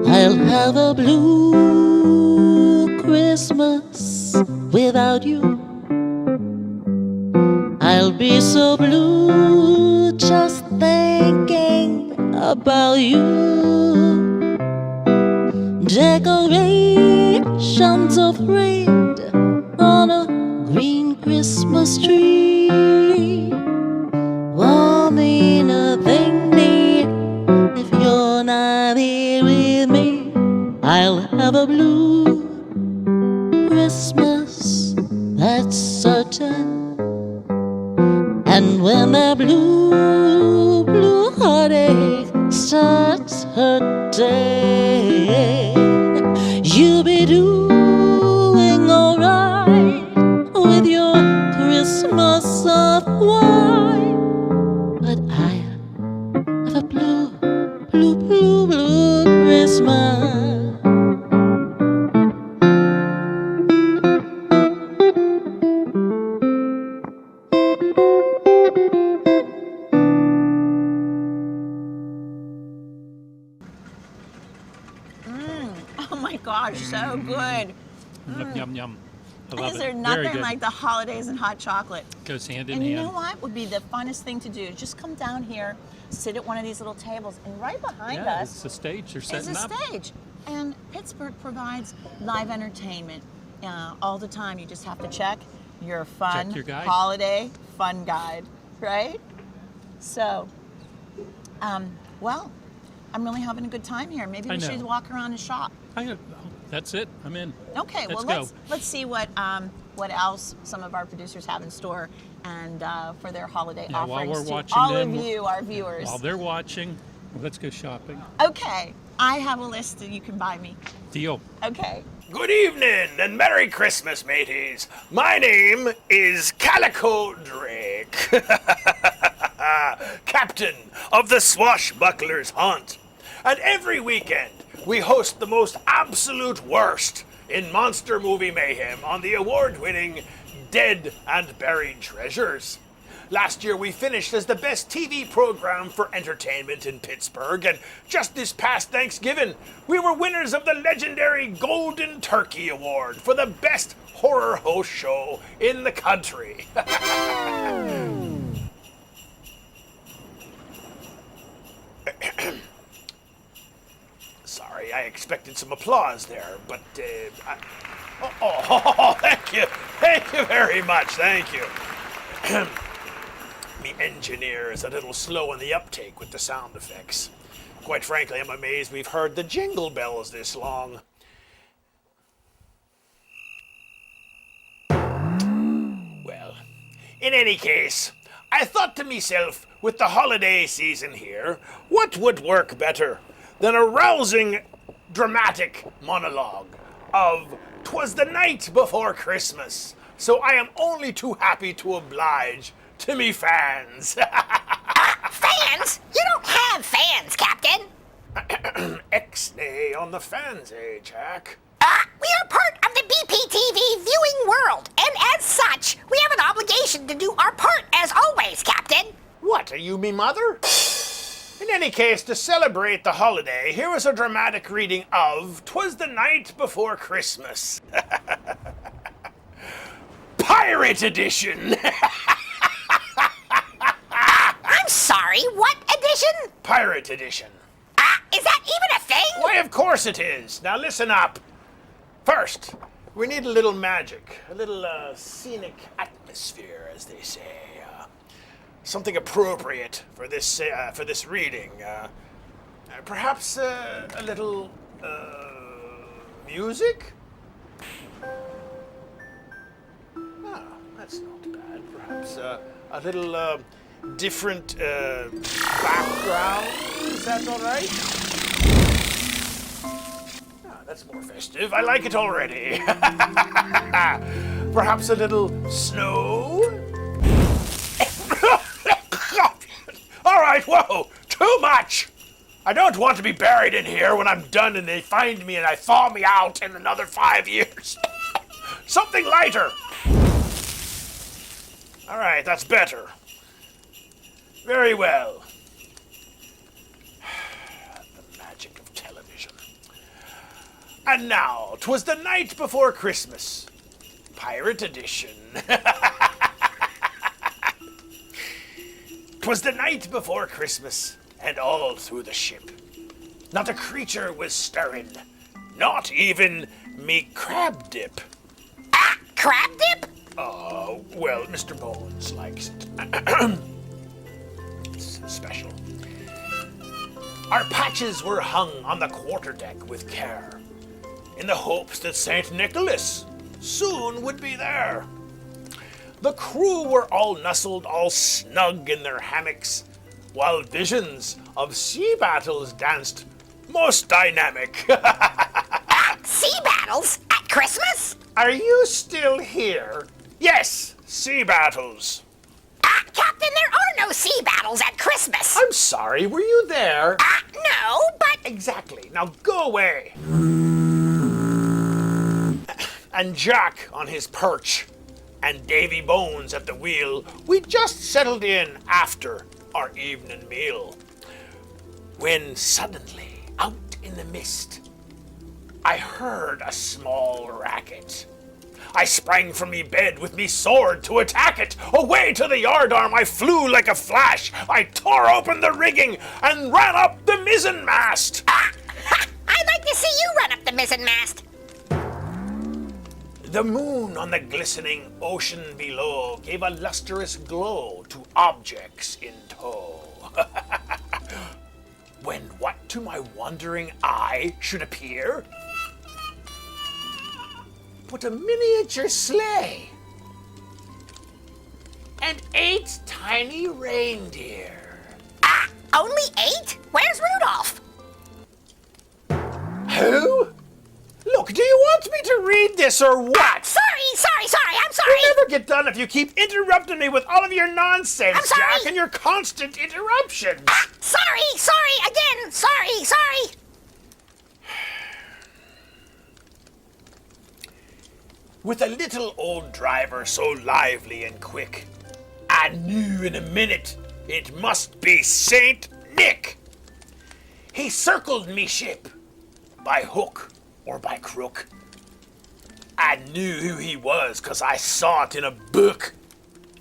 I'll have a blue Christmas without you. I'll be so blue just thinking about you. Decorations of red on a green Christmas tree won't mean a thing, dear, if you're not here with me. I'll have a blue Christmas, that's certain. And when that blue, blue heartache starts hurting, you'll be doing alright with your Christmas of white. But I have a blue, blue, blue, blue Christmas. gosh, so good. Yum, yum, yum. I love Is it. there Very nothing good. like the holidays and hot chocolate? Goes hand in And you hand. know what would be the funnest thing to do? Just come down here, sit at one of these little tables, and right behind Yeah, us it's a stage. They're is setting a up. stage. And Pittsburgh provides live entertainment all the time. You just have to check your fun Check your guide. holiday fun guide, right? So, well, I'm really having a good time here. Maybe I we know. should walk around and shop. That's it. I'm in. Okay, Let's well go. let's see what else some of our producers have in store and for their holiday Yeah, while offerings we're to watching all them, of you, our viewers. While they're watching, let's go shopping. Okay, I have a list that you can buy me. Deal. Okay. Good evening and Merry Christmas, mateys. My name is Calico Drake, captain of the Swashbucklers Hunt. And every weekend, we host the most absolute worst in monster movie mayhem on the award-winning Dead and Buried Treasures. Last year, we finished as the best TV program for entertainment in Pittsburgh, and just this past Thanksgiving, we were winners of the legendary Golden Turkey Award for the best horror host show in the country. Sorry, I expected some applause there, but thank you very much, thank you. Me engineer is a little slow on the uptake with the sound effects. Quite frankly, I'm amazed we've heard the jingle bells this long. Well, in any case, I thought to myself, with the holiday season here, what would work better than a rousing, dramatic monologue of "'Twas the night before Christmas, so I am only too happy to oblige to me fans." Fans? You don't have fans, Captain. X-nay on the fans, eh, Jack? We are part of the BPTV viewing world, and as such, we have an obligation to do our part as always, Captain. What, are you me mother? In any case, to celebrate the holiday, here is a dramatic reading of "'Twas the Night Before Christmas." Pirate edition! I'm sorry, what edition? Pirate edition. Is that even a thing? Why, of course it is. Now listen up. First, we need a little magic, a little scenic atmosphere, as they say. Something appropriate for this reading. Perhaps a little music? Ah, that's not bad. Perhaps a little different background. Is that all right? Ah, that's more festive. I like it already. Perhaps a little snow? All right, whoa, too much. I don't want to be buried in here when I'm done and they find me and I thaw me out in another 5 years. Something lighter. All right, that's better. Very well. The magic of television. And now, 'twas the night before Christmas. Pirate edition. 'Twas the night before Christmas, and all through the ship, not a creature was stirring, not even me crab dip. Crab dip? Oh, well, Mr. Bones likes it. It's special. Our patches were hung on the quarterdeck with care, in the hopes that St. Nicholas soon would be there. The crew were all nestled all snug in their hammocks, while visions of sea battles danced most dynamic. Sea battles? At Christmas? Are you still here? Yes, sea battles. Captain, there are no sea battles at Christmas. I'm sorry, were you there? No, but... Exactly. Now go away. And Jack on his perch, and Davy Bones at the wheel, we just settled in after our evening meal. When suddenly, out in the mist, I heard a small racket. I sprang from me bed with me sword to attack it. Away to the yardarm I flew like a flash. I tore open the rigging and ran up the mizzenmast. I'd like to see you run up the mizzenmast. The moon on the glistening ocean below gave a lustrous glow to objects in tow. When what to my wondering eye should appear? But a miniature sleigh and 8 tiny reindeer. Only 8? Where's Rudolph? Who? Look, do you want me to read this or what? Sorry, I'm sorry. You'll never get done if you keep interrupting me with all of your nonsense, I'm sorry. Jack, and your constant interruptions. Sorry, again, sorry. With a little old driver so lively and quick, I knew in a minute it must be Saint Nick. He circled me ship, by hook or by crook. I knew who he was 'cause I saw it in a book.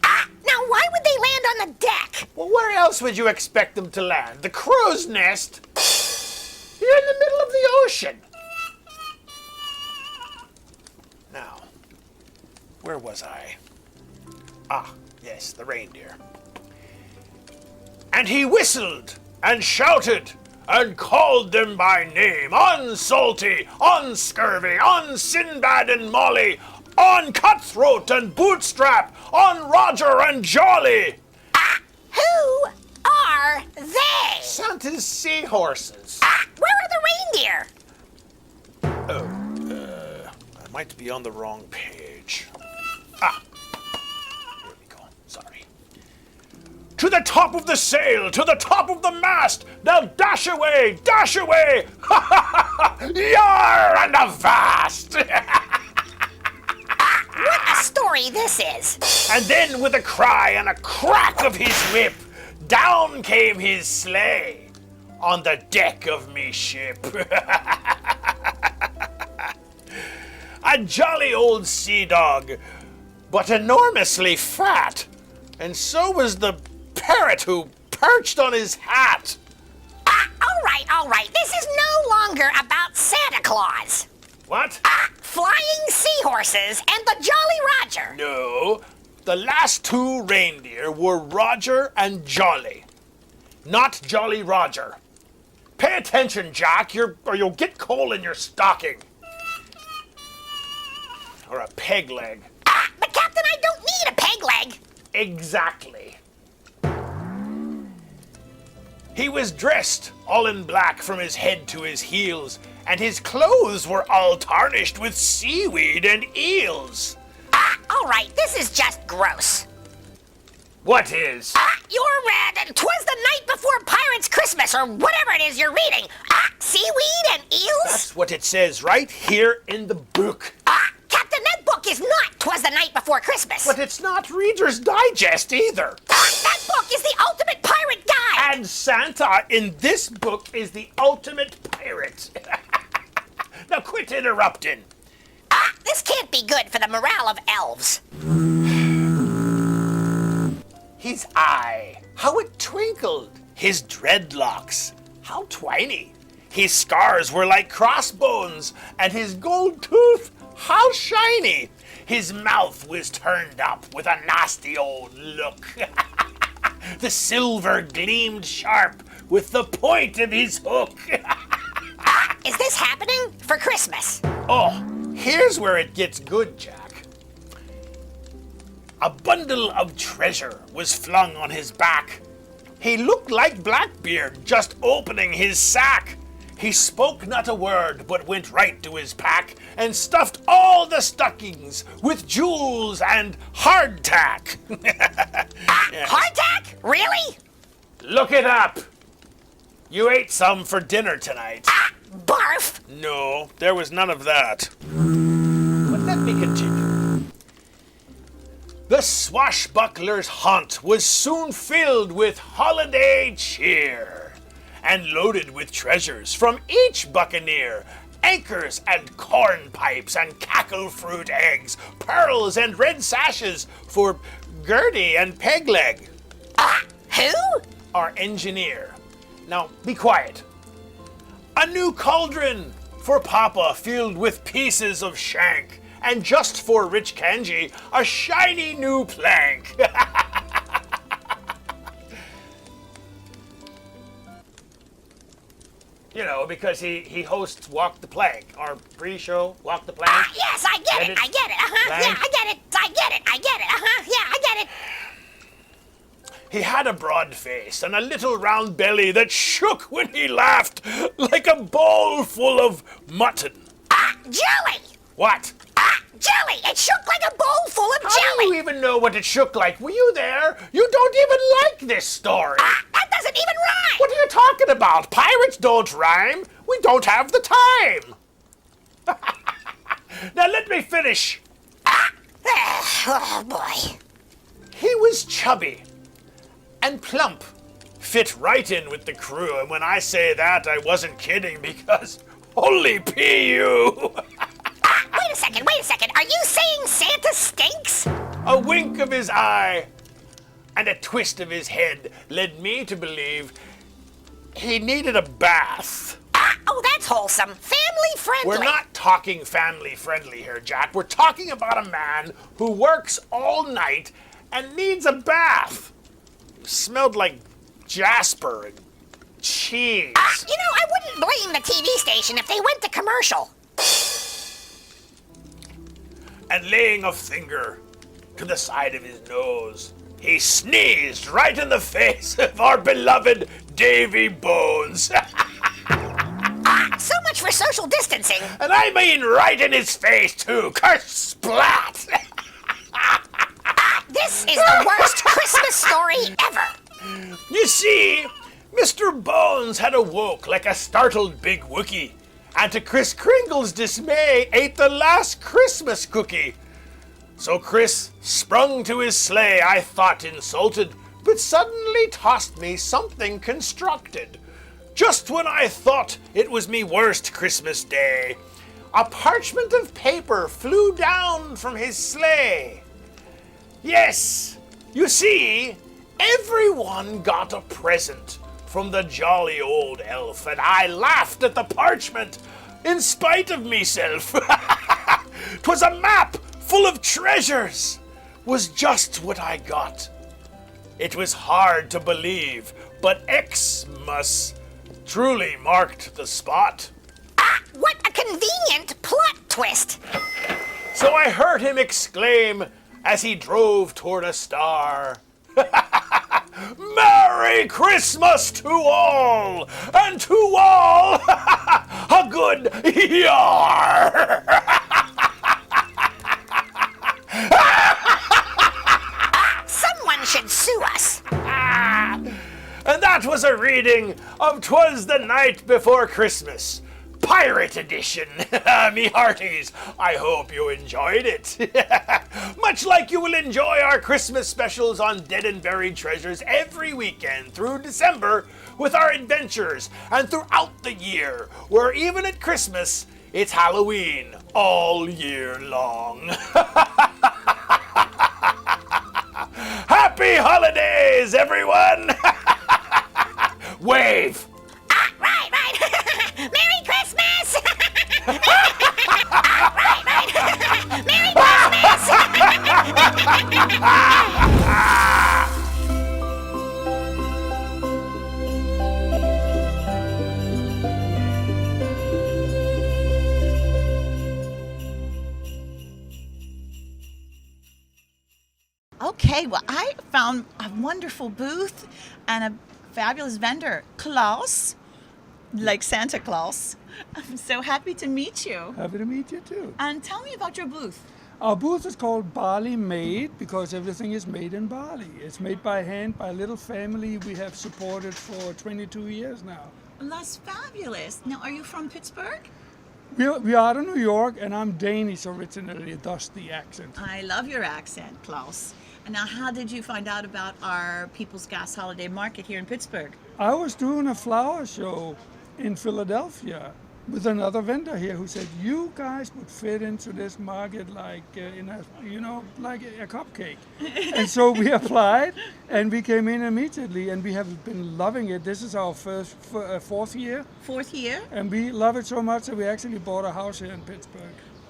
Now why would they land on the deck? Well, where else would you expect them to land? The crow's nest? You're in the middle of the ocean. Now, where was I? Yes, the reindeer. And he whistled and shouted and called them by name, on Salty, on Scurvy, on Sinbad and Molly, on Cutthroat and Bootstrap, on Roger and Jolly. Who are they? Santa's seahorses. Where are the reindeer? I might be on the wrong page. Here we go. Sorry. To the top of the sail, to the top of the mast. Now dash away, dash away. Ha ha ha! Yar and avast. What a story this is. And then with a cry and a crack of his whip, down came his sleigh on the deck of me ship. A jolly old sea dog, but enormously fat. And so was the parrot who perched on his hat. All right. This is no longer about Santa Claus. What? Flying seahorses and the Jolly Roger. No, the last 2 reindeer were Roger and Jolly, not Jolly Roger. Pay attention, Jack, or you'll get coal in your stocking. Or a peg leg. But Captain, I don't need a peg leg. Exactly. He was dressed all in black from his head to his heels, and his clothes were all tarnished with seaweed and eels. All right, this is just gross. What is? You're read, 'twas the night before Pirates' Christmas, or whatever it is you're reading. Seaweed and eels? That's what it says right here in the book. Captain, that book is not 'Twas the Night Before Christmas. But it's not Reader's Digest either. That book is the ultimate pirate guide. And Santa in this book is the ultimate pirate. Now quit interrupting. This can't be good for the morale of elves. His eye, how it twinkled. His dreadlocks, how twiny. His scars were like crossbones, and his gold tooth, how shiny. His mouth was turned up with a nasty old look. The silver gleamed sharp with the point of his hook. Is this happening for Christmas? Oh, here's where it gets good, Jack. A bundle of treasure was flung on his back. He looked like Blackbeard just opening his sack. He spoke not a word, but went right to his pack and stuffed all the stockings with jewels and hardtack. Hardtack? Really? Look it up. You ate some for dinner tonight. Barf! No, there was none of that. But let me continue. The swashbuckler's haunt was soon filled with holiday cheer, and loaded with treasures from each buccaneer, anchors and corn pipes and cackle fruit eggs, pearls and red sashes for Gertie and Pegleg. Who? Our engineer. Now, be quiet. A new cauldron for Papa filled with pieces of shank, and just for Rich Kanji, a shiny new plank. You know, because he hosts Walk the Plank, our pre-show, Walk the Plank. Yes, I get it. Plank. Yeah, I get it. Yeah, I get it. He had a broad face and a little round belly that shook when he laughed like a bowl full of mutton. Jelly! What? Jelly! It shook like a bowl full of jelly! How do you even know what it shook like? Were you there? You don't even like this story. That doesn't even rhyme! What are you talking about? Pirates don't rhyme. We don't have the time. Now let me finish. Oh, boy. He was chubby and plump, fit right in with the crew. And when I say that, I wasn't kidding, because holy P.U. Wait a second. Are you saying Santa stinks? A wink of his eye and a twist of his head led me to believe he needed a bath. Oh, that's wholesome. Family friendly. We're not talking family friendly here, Jack. We're talking about a man who works all night and needs a bath. He smelled like jasper and cheese. I wouldn't blame the TV station if they went to commercial. And laying a finger to the side of his nose, he sneezed right in the face of our beloved Davy Bones. So much for social distancing. And I mean right in his face, too. Kersplat! This is the worst Christmas story ever. You see, Mr. Bones had awoke like a startled big Wookie, and to Kris Kringle's dismay, ate the last Christmas cookie. So Kris sprung to his sleigh, I thought insulted, but suddenly tossed me something constructed. Just when I thought it was me worst Christmas day, a parchment of paper flew down from his sleigh. Yes, you see, everyone got a present from the jolly old elf, and I laughed at the parchment in spite of meself. 'Twas a map full of treasures, was just what I got. It was hard to believe, but Xmas truly marked the spot. What a convenient plot twist. So I heard him exclaim as he drove toward a star, Merry Christmas to all, and to all a good yar. Someone should sue us. And that was a reading of 'Twas the Night Before Christmas, Pirate Edition. Me hearties, I hope you enjoyed it. Much like you will enjoy our Christmas specials on Dead and Buried Treasures every weekend through December with our adventures, and throughout the year, where even at Christmas, it's Halloween all year long. Happy holidays, everyone! Wave! Right. Merry Christmas! right. Merry Okay, well, I found a wonderful booth and a fabulous vendor, Klaus, like Santa Claus. I'm so happy to meet you. Happy to meet you too. And tell me about your booth. Our booth is called Bali Made because everything is made in Bali. It's made by hand by a little family we have supported for 22 years now. That's fabulous. Now, are you from Pittsburgh? We are out of New York, and I'm Danish originally, thus the accent. I love your accent, Klaus. And now, how did you find out about our People's Gas Holiday Market here in Pittsburgh? I was doing a flower show in Philadelphia, with another vendor here who said, you guys would fit into this market like like a cupcake. And so we applied and we came in immediately and we have been loving it. This is our fourth year. Fourth year? And we love it so much that we actually bought a house here in Pittsburgh.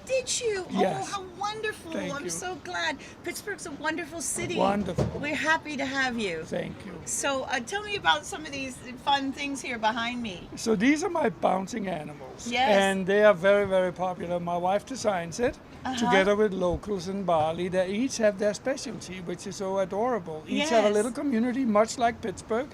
Did you? Yes. Oh, how wonderful. Thank I'm you. so glad. Pittsburgh's a wonderful city. Wonderful. We're happy to have you. Thank you. So tell me about some of these fun things here behind me. So these are my bouncing animals. Yes. And they are very, very popular. My wife designs it Uh-huh. together with locals in Bali. They each have their specialty, which is so adorable. Each have a Yes. little community, much like Pittsburgh.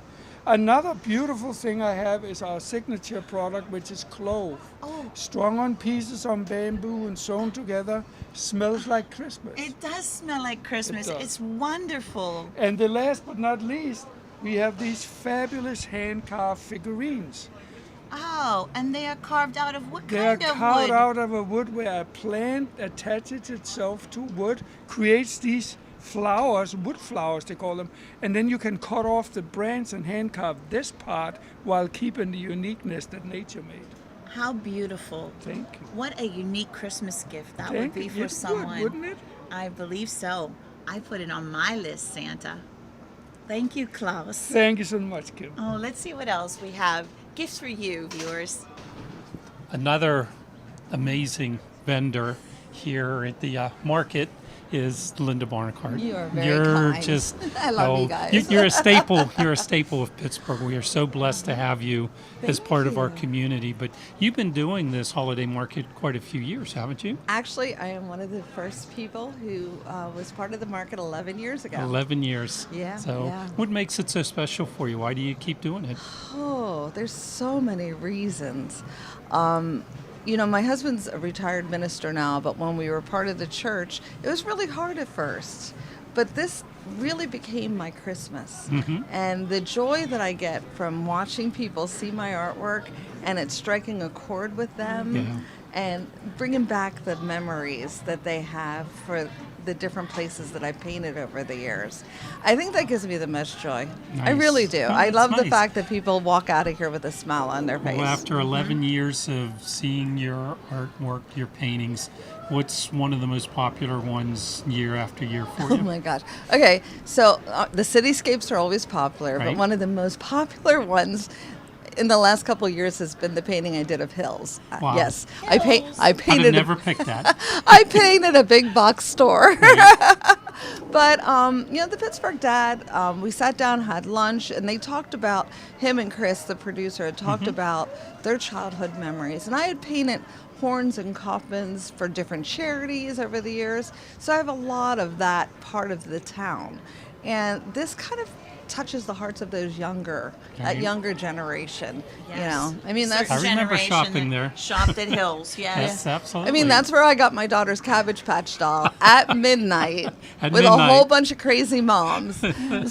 Another beautiful thing I have is our signature product, which is clove. Oh. Strung on pieces on bamboo and sewn together. Smells like Christmas. It does smell like Christmas. does. It's wonderful. And the last but not least, we have these fabulous hand-carved figurines. Oh, and they are carved out of what They are kind of carved wood? out of a wood where a plant attaches itself to wood, creates these flowers, wood flowers they call them, and then you can cut off the branch and hand carve this part while keeping the uniqueness that nature made. How beautiful. Thank you. What a unique Christmas gift that Thank would be you. for It would, someone. wouldn't it? I believe so. I put it on my list, Santa. Thank you, Klaus. Thank you so much, Kim. Oh, let's see what else we have. Gifts for you, viewers. Another amazing vendor here at the market is Linda Barnhart. You are very You're kind. just I love you guys. You're a staple. You're a staple of Pittsburgh. We are so blessed to have you as Thank part of our you. community. But you've been doing this holiday market quite a few years, haven't you? Actually, I am one of the first people who was part of the market 11 years ago. 11 years. Yeah, So yeah. what makes it so special for you? Why do you keep doing it? Oh, there's so many reasons. You know, my husband's a retired minister now, but when we were part of the church, it was really hard at first. But this really became my Christmas. Mhm. And the joy that I get from watching people see my artwork and it striking a chord with them Yeah. and bringing back the memories that they have for the different places that I painted over the years. I think that gives me the most joy. I Nice. really do. Oh, I that's love the nice. fact that people walk out of here with a smile on their face. Well, after 11 years of seeing your artwork, your paintings, what's one of the most popular ones year after year for Oh you? my gosh. Okay, so the cityscapes are always popular, but Right. one of the most popular ones in the last couple of years has been the painting I did of hills. Wow. Yes, I I'd have painted. never picked that. I painted a big box store. But you know, the Pittsburgh Dad, we sat down, had lunch, and they talked about him and Chris, the producer, had talked Mm-hmm. about their childhood memories, and I had painted horns and coffins for different charities over the years, so I have a lot of that part of the town, and this kind of touches the hearts of those younger, that Right. younger generation. Yes. You know, I mean, that's I remember generation shopping that there. Shopped at Hills, yes. Yes, absolutely. I mean, that's where I got my daughter's Cabbage Patch doll at midnight At with a midnight. whole bunch of crazy moms.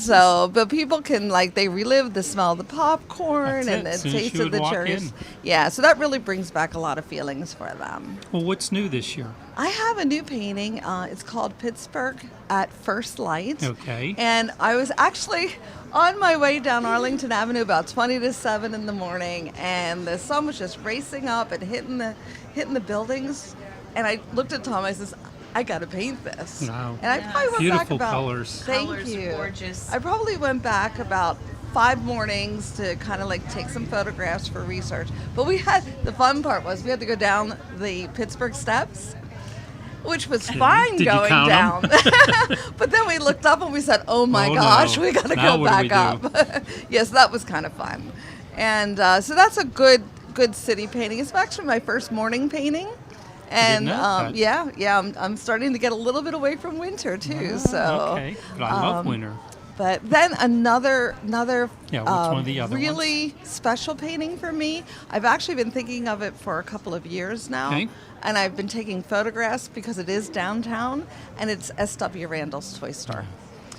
So, but people can they relive the smell of the popcorn That's and it. the Soon as taste you of the would walk cherries. in. Yeah, so that really brings back a lot of feelings for them. Well, what's new this year? I have a new painting. It's called Pittsburgh at First Light. Okay. And I was actually on my way down Arlington Avenue about 20 to 7 in the morning, and the sun was just racing up and hitting the buildings. And I looked at Tom. I says, "I got to paint this." Wow. And I probably went Beautiful back about colors. Thank Colors, you. gorgeous. I probably went back about 5 mornings to kind of take some photographs for research. But the fun part was we had to go down the Pittsburgh steps, which was fine Did you going count 'em? down. But then we looked up and we said, "Oh my Oh, gosh, no. we got to Now go what do back we up." Yes, that was kind of fun. And so that's a good city painting. It's actually my first morning painting. And know that. yeah, I'm starting to get a little bit away from winter too. Ah, So okay. But I love winter. But then another Yeah, what's one of the other really special painting for me. I've actually been thinking of it for a couple of years now. Okay. And I've been taking photographs because it is downtown, and it's S.W. Randall's Toy Store.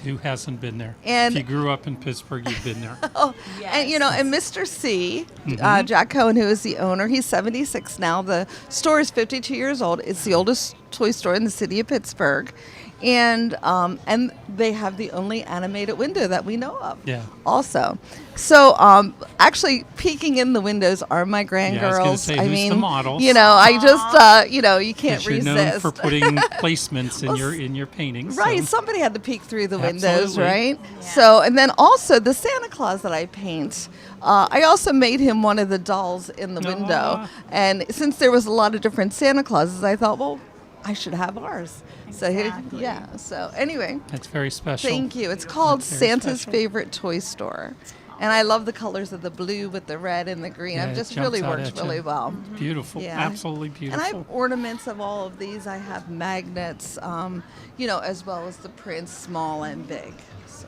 Who hasn't been there? And- if you grew up in Pittsburgh, you've been there. Oh, and and Mr. C, Mhm. Jack Cohen, who is the owner, he's 76 now. The store is 52 years old. It's the oldest toy store in the city of Pittsburgh. and they have the only animated window that we know of. Yeah. Also, so actually peeking in the windows are my grandgirls. Yeah, I was gonna say, who's the mean, models? you know, I just you know, you can't 'Cause you're resist. known for putting placements in your paintings. Right, so. somebody had to peek through the windows, Absolutely. right? So, and then also the Santa Claus that I paint, I also made him one of the dolls in the window. And since there was a lot of different Santa Clauses, I thought, well, I should have ours. Exactly. So, yeah. So, anyway. That's very special. Thank you. It's called That's very Santa's special. Favorite Toy Store. And I love the colors of the blue with the red and the green. Yeah, I've it just jumps really out worked at you. really well. Beautiful. Yeah. Absolutely And beautiful. I have ornaments of all of these. I have magnets, you know, as well as the prints, small and big. So.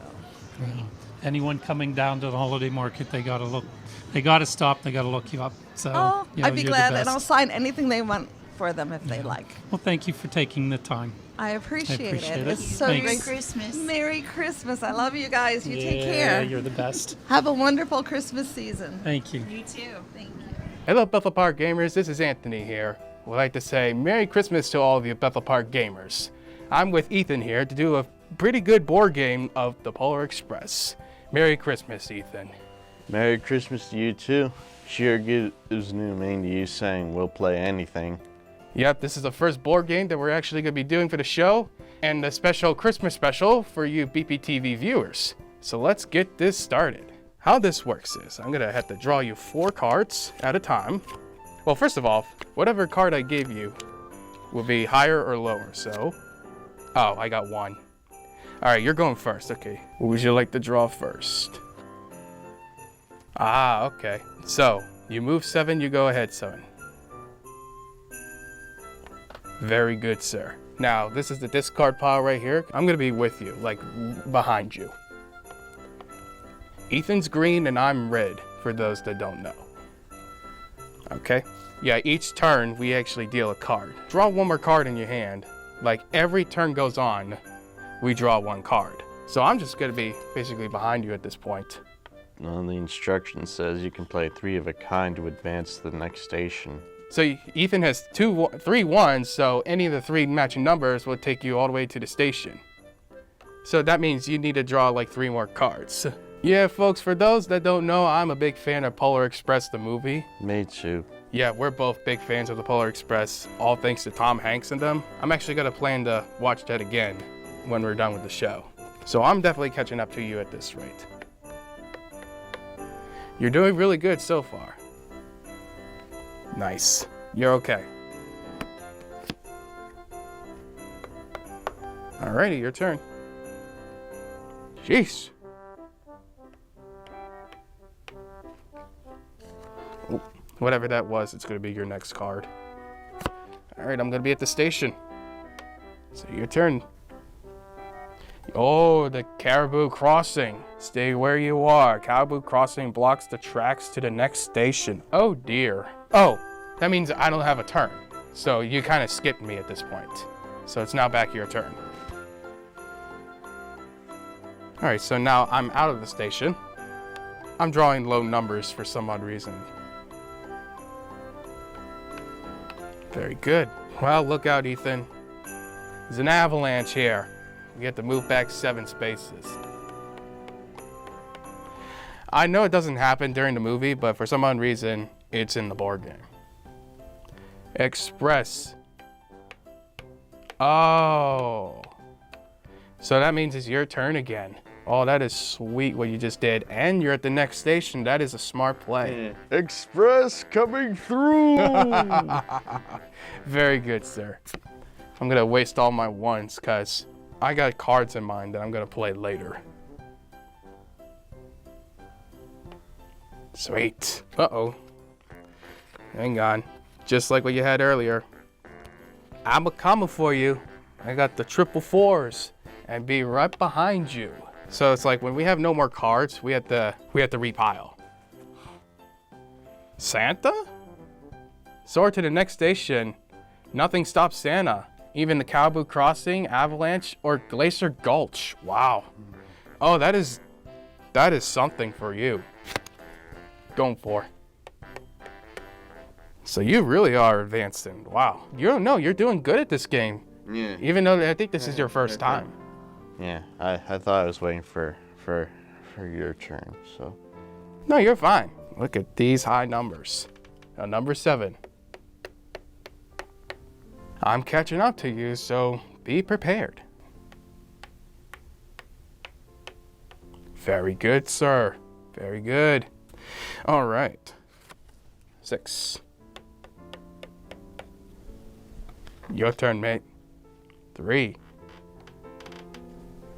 Yeah. Anyone coming down to the holiday market, they gotta look. They gotta stop. They gotta look you up. So Oh, you know, I'd be you're the glad, and best. I'll sign anything they want for them if they like. Well, thank you for taking the time. I appreciate appreciate it. it. It's so Thanks. great. Merry Christmas. Merry Christmas. I love you guys. You take Yeah, care. you're the best. Have a wonderful Christmas season. Thank you. You too. Thank you. Hello, Bethel Park gamers. This is Anthony here. We'd like to say Merry Christmas to all of you Bethel Park gamers. I'm with Ethan here to do a pretty good board game of the Polar Express. Merry Christmas, Ethan. Merry Christmas to you too. Sure gives new meaning to you saying we'll play anything. Yep, this is the first board game that we're actually going to be doing for the show, and a special Christmas special for you BPTV viewers. So let's get this started. How this works is, I'm going to have to draw you 4 cards at a time. Well, first of all, whatever card I gave you will be higher or lower, so... Oh, I got 1. Alright, you're going first, okay. What would you like to draw first? Ah, okay. So, you move 7, you go ahead 7. Very good, sir. Now, this is the discard pile right here. I'm gonna be with you, like behind you. Ethan's green and I'm red, for those that don't know. Okay? Yeah, each turn we actually deal a card. Draw 1 more card in your hand. Like every turn goes on, we draw 1 card. So I'm just gonna be basically behind you at this point. Well, the instruction says you can play 3 of a kind to advance to the next station. So Ethan has 3 ones, so any of the 3 matching numbers will take you all the way to the station. So that means you need to draw like 3 more cards. Yeah, folks, for those that don't know, I'm a big fan of Polar Express, the movie. Me too. Yeah, we're both big fans of the Polar Express, all thanks to Tom Hanks and them. I'm actually gonna plan to watch that again when we're done with the show. So I'm definitely catching up to you at this rate. You're doing really good so far. Nice. You're okay. Alrighty, your turn. Jeez. Oh, whatever that was, it's gonna be your next card. Alright, I'm gonna be at the station. So your turn. Oh, the Caribou Crossing. Stay where you are. Caribou Crossing blocks the tracks to the next station. Oh dear. Oh, that means I don't have a turn. So you kind of skipped me at this point. So it's now back your turn. Alright, so now I'm out of the station. I'm drawing low numbers for some odd reason. Very good. Well, look out, Ethan. There's an avalanche here. We have to move back 7 spaces. I know it doesn't happen during the movie, but for some odd reason, it's in the board game. Express. Oh. So that means it's your turn again. Oh, that is sweet what you just did. And you're at the next station. That is a smart play. Express coming through! Very good, sir. I'm gonna waste all my ones because I got cards in mind that I'm gonna play later. Sweet. Uh-oh. Hang on. Just like what you had earlier. I'm coming for you. I got the 4s and be right behind you. So it's like when we have no more cards, we have to repile. Santa? Soar to the next station. Nothing stops Santa. Even the Caribou Crossing, Avalanche, or Glacier Gulch. Wow. Oh, that is something for you. Going for. So you really are advancing. Wow. You're doing good at this game. Yeah. Even though I think this is your first time. Yeah, I thought I was waiting for your turn, so. No, you're fine. Look at these high numbers. Now, number 7. I'm catching up to you, so be prepared. Very good, sir. Very good. All right. 6. Your turn, mate. 3.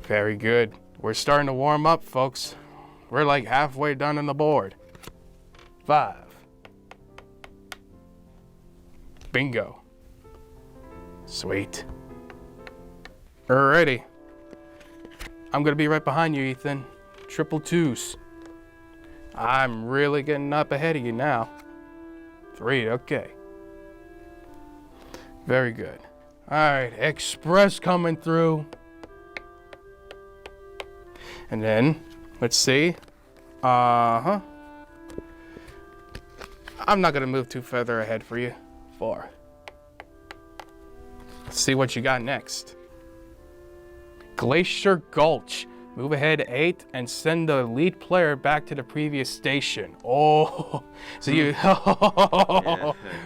Very good. We're starting to warm up, folks. We're like halfway done on the board. 5. Bingo. Sweet. Alrighty. I'm gonna be right behind you, Ethan. Triple 2s. I'm really getting up ahead of you now. 3, okay. Very good. Alright, Express coming through. And then, let's see. I'm not gonna move too further ahead for you. 4. Let's see what you got next. Glacier Gulch. Move ahead 8 and send the lead player back to the previous station. Oh, so you,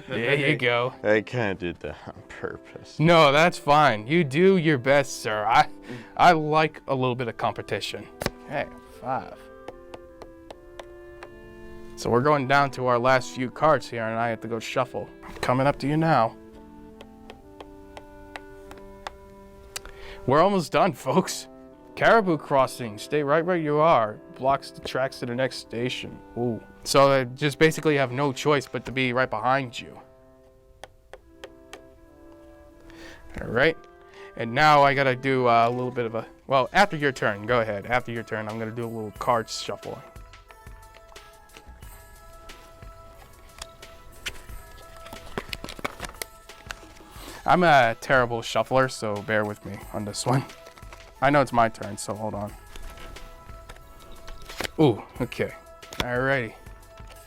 there you go. I kind of did that on purpose. No, that's fine. You do your best, sir. I like a little bit of competition. Okay, 5. So we're going down to our last few cards here, and I have to go shuffle. Coming up to you now. We're almost done, folks. Caribou Crossing, stay right where you are. Blocks the tracks to the next station. Ooh. So I just basically have no choice but to be right behind you. All right. And now I gotta do a little bit of a, well, after your turn, go ahead. After your turn, I'm gonna do a little card shuffle. I'm a terrible shuffler, so bear with me on this one. I know it's my turn, so hold on. Ooh, okay. Alrighty.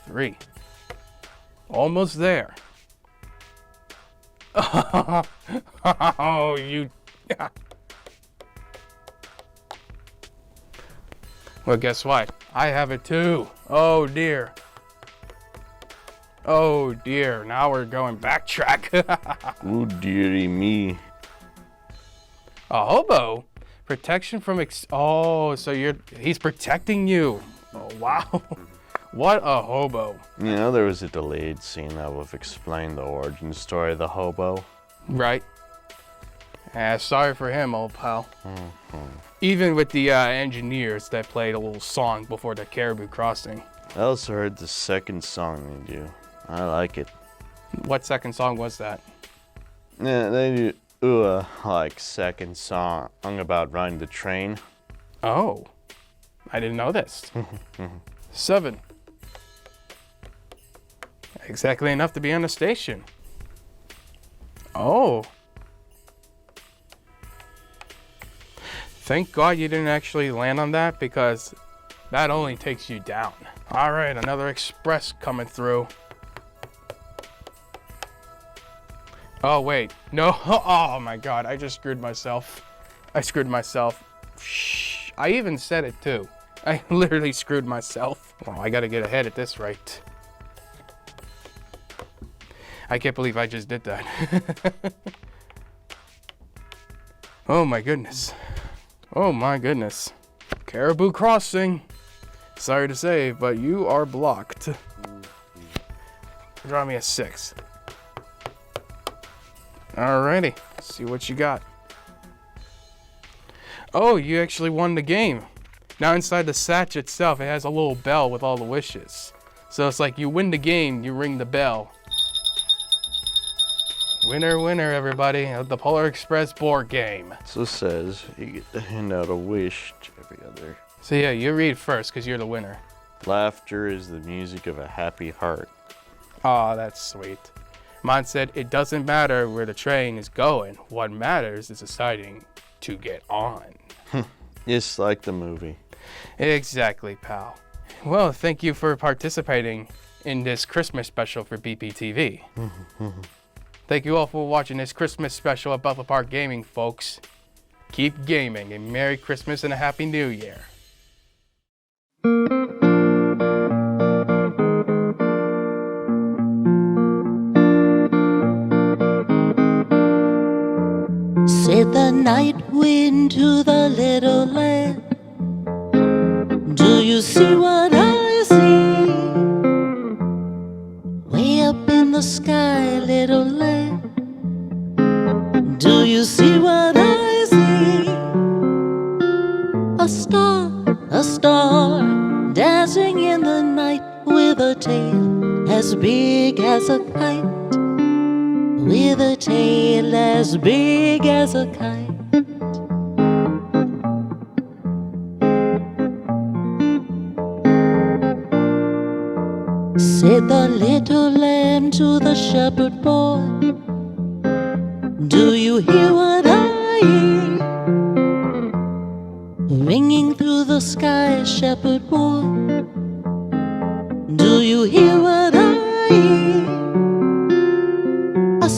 3. Almost there. Oh, you... Well, guess what? I have it too. Oh, dear. Oh, dear. Now we're going backtrack. Oh, dearie me. A hobo? Protection from oh, so he's protecting you. Oh, wow. What a hobo. You know, there was a delayed scene that would have explained the origin story of the hobo. Right. Sorry for him, old pal. Even with the engineers that played a little song before the Caribou Crossing. I also heard the second song they do. I like it. What second song was that? Yeah, they do. Like second song about riding the train. Oh, I didn't know this. 7. Exactly enough to be on the station. Oh. Thank God you didn't actually land on that, because that only takes you down. All right, another Express coming through. Oh, wait. No. Oh, my God. I just screwed myself. I screwed myself. Shh. I even said it, too. I literally screwed myself. Well, I got to get ahead at this rate. I can't believe I just did that. Oh, my goodness. Oh, my goodness. Caribou Crossing. Sorry to say, but you are blocked. Draw me a 6. Alrighty, see what you got. Oh, you actually won the game. Now inside the satch itself, it has a little bell with all the wishes. So it's like you win the game, you ring the bell. Winner, winner, everybody, of the Polar Express board game. So it says you get to hand out a wish to every other. So yeah, you read first because you're the winner. Laughter is the music of a happy heart. Aw, that's sweet. Mine said, it doesn't matter where the train is going. What matters is deciding to get on. Just like the movie. Exactly, pal. Well, thank you for participating in this Christmas special for BPTV. Thank you all for watching this Christmas special at Bethel Park Gaming, folks. Keep gaming, and Merry Christmas and a Happy New Year. Said the night wind to the little land, do you see what I see? Way up in the sky, little land, do you see what I see? A star, dancing in the night with a tail as big as a kite. With a tail as big as a kite. Said the little lamb to the shepherd boy, do you hear what I hear? Ringing through the sky, shepherd boy, do you hear what I hear? A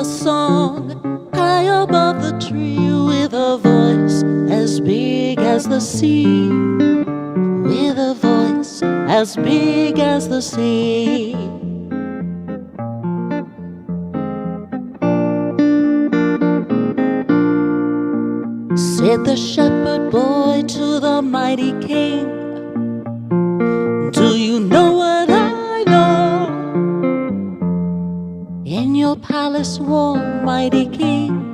song, high above the tree, with a voice as big as the sea, with a voice as big as the sea. Said the shepherd boy to the mighty king, do you know what I know? In your palace warm, mighty king,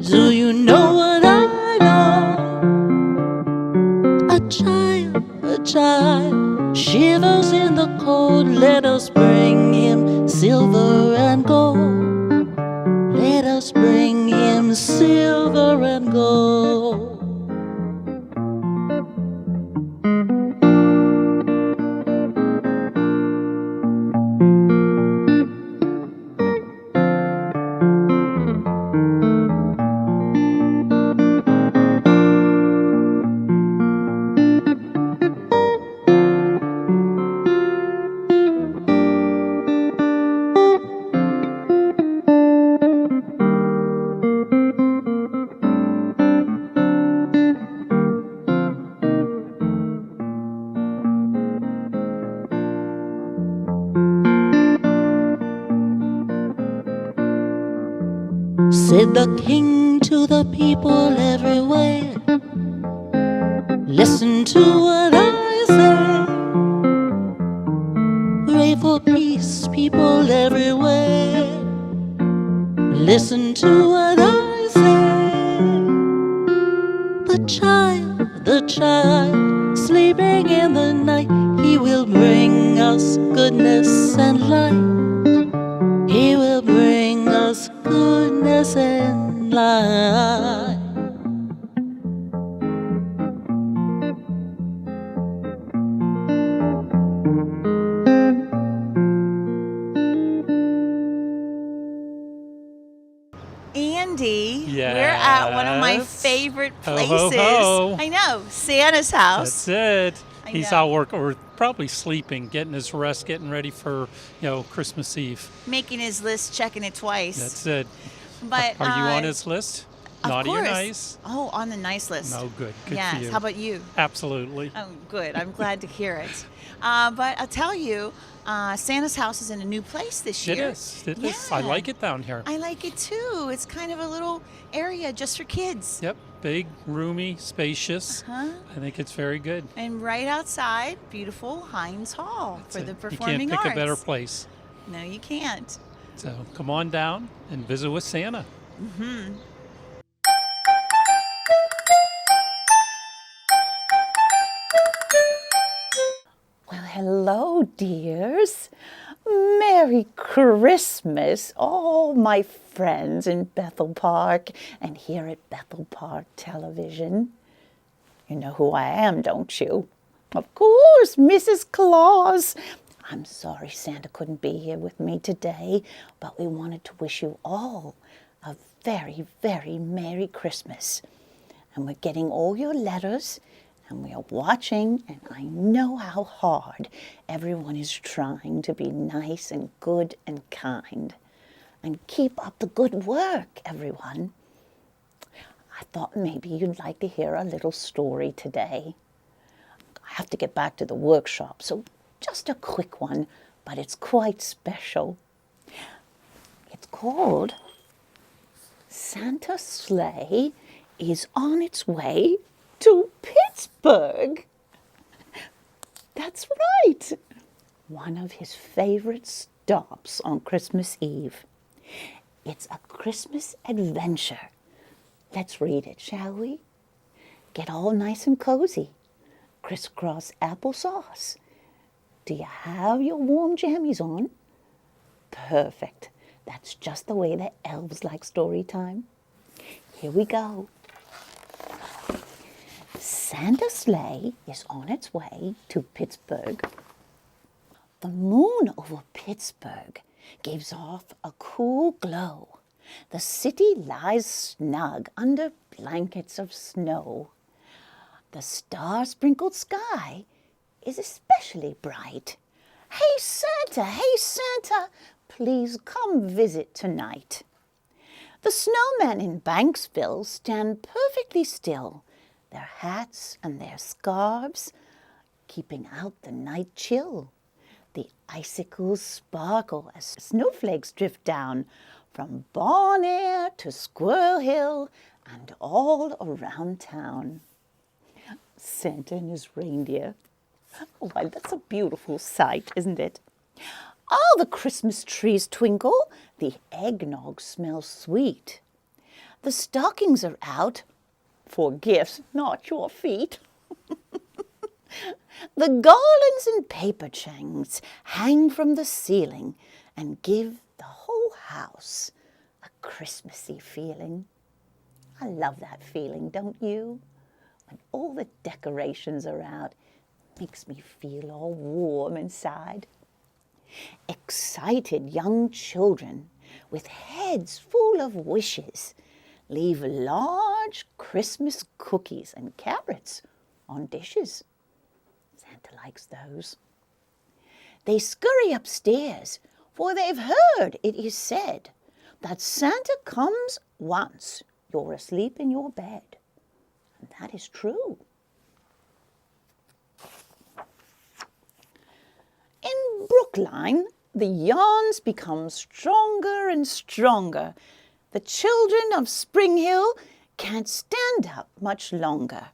do you know what I know? A child shivers in the cold. Let us bring him silver and gold. Let us bring him silver and gold. Said the king to the people everywhere, listen to what I say. Pray for peace, people everywhere, listen to what I say. The child, sleeping in the night, he will bring us goodness and light. He will bring us goodness and light. Andy, we're at one of my Yes. favorite Ho, places. ho, ho. I know, Santa's house. That's it. I He's know. out work or probably sleeping, getting his rest, getting ready for, Christmas Eve. Making his list, checking it twice. That's it. But Are you on his list? Of Naughty course. or nice? Oh, on the nice list. No, good. Good yes. for you. How about you? Absolutely. Oh, good. I'm glad to hear it. But I'll tell you, Santa's house is in a new place this It year. is. It is. I like it down here. I like it too. It's kind of a little area just for kids. Yep. Big, roomy, spacious. Uh-huh. I think it's very good. And right outside, beautiful Heinz Hall for the You performing can't pick arts. a better place. No, you can't. So come on down and visit with Santa. Mm-hmm. Well, hello, dears. Merry Christmas, all my friends in Bethel Park and here at Bethel Park Television. You know who I am, don't you? Of course, Mrs. Claus. I'm sorry Santa couldn't be here with me today, but we wanted to wish you all a very, very Merry Christmas. And we're getting all your letters, And we are watching, and I know how hard everyone is trying to be nice and good and kind. And keep up the good work, everyone. I thought maybe you'd like to hear a little story today. I have to get back to the workshop, so just a quick one, but it's quite special. It's called Santa's Sleigh is on its way to Pittsburgh. That's right. One of his favorite stops on Christmas Eve. It's a Christmas adventure. Let's read it, shall we? Get all nice and cozy. Crisscross applesauce. Do you have your warm jammies on? Perfect. That's just the way the elves like story time. Here we go. Santa's sleigh is on its way to Pittsburgh. The moon over Pittsburgh gives off a cool glow. The city lies snug under blankets of snow. The star-sprinkled sky is especially bright. Hey Santa, please come visit tonight. The snowmen in Banksville stand perfectly still, their hats and their scarves keeping out the night chill. The icicles sparkle as snowflakes drift down from Bon Air to Squirrel Hill and all around town. Santa and his reindeer. Why, that's a beautiful sight, isn't it? All the Christmas trees twinkle, the eggnog smells sweet. The stockings are out for gifts, not your feet. The garlands and paper chains hang from the ceiling and give the whole house a Christmassy feeling. I love that feeling, don't you? When all the decorations are out, it makes me feel all warm inside. Excited young children with heads full of wishes leave large Christmas cookies and carrots on dishes. Santa likes those. They scurry upstairs, for they've heard it is said that Santa comes once you're asleep in your bed. And that is true. In Brookline, the yarns become stronger and stronger. The children of Spring Hill can't stand up much longer.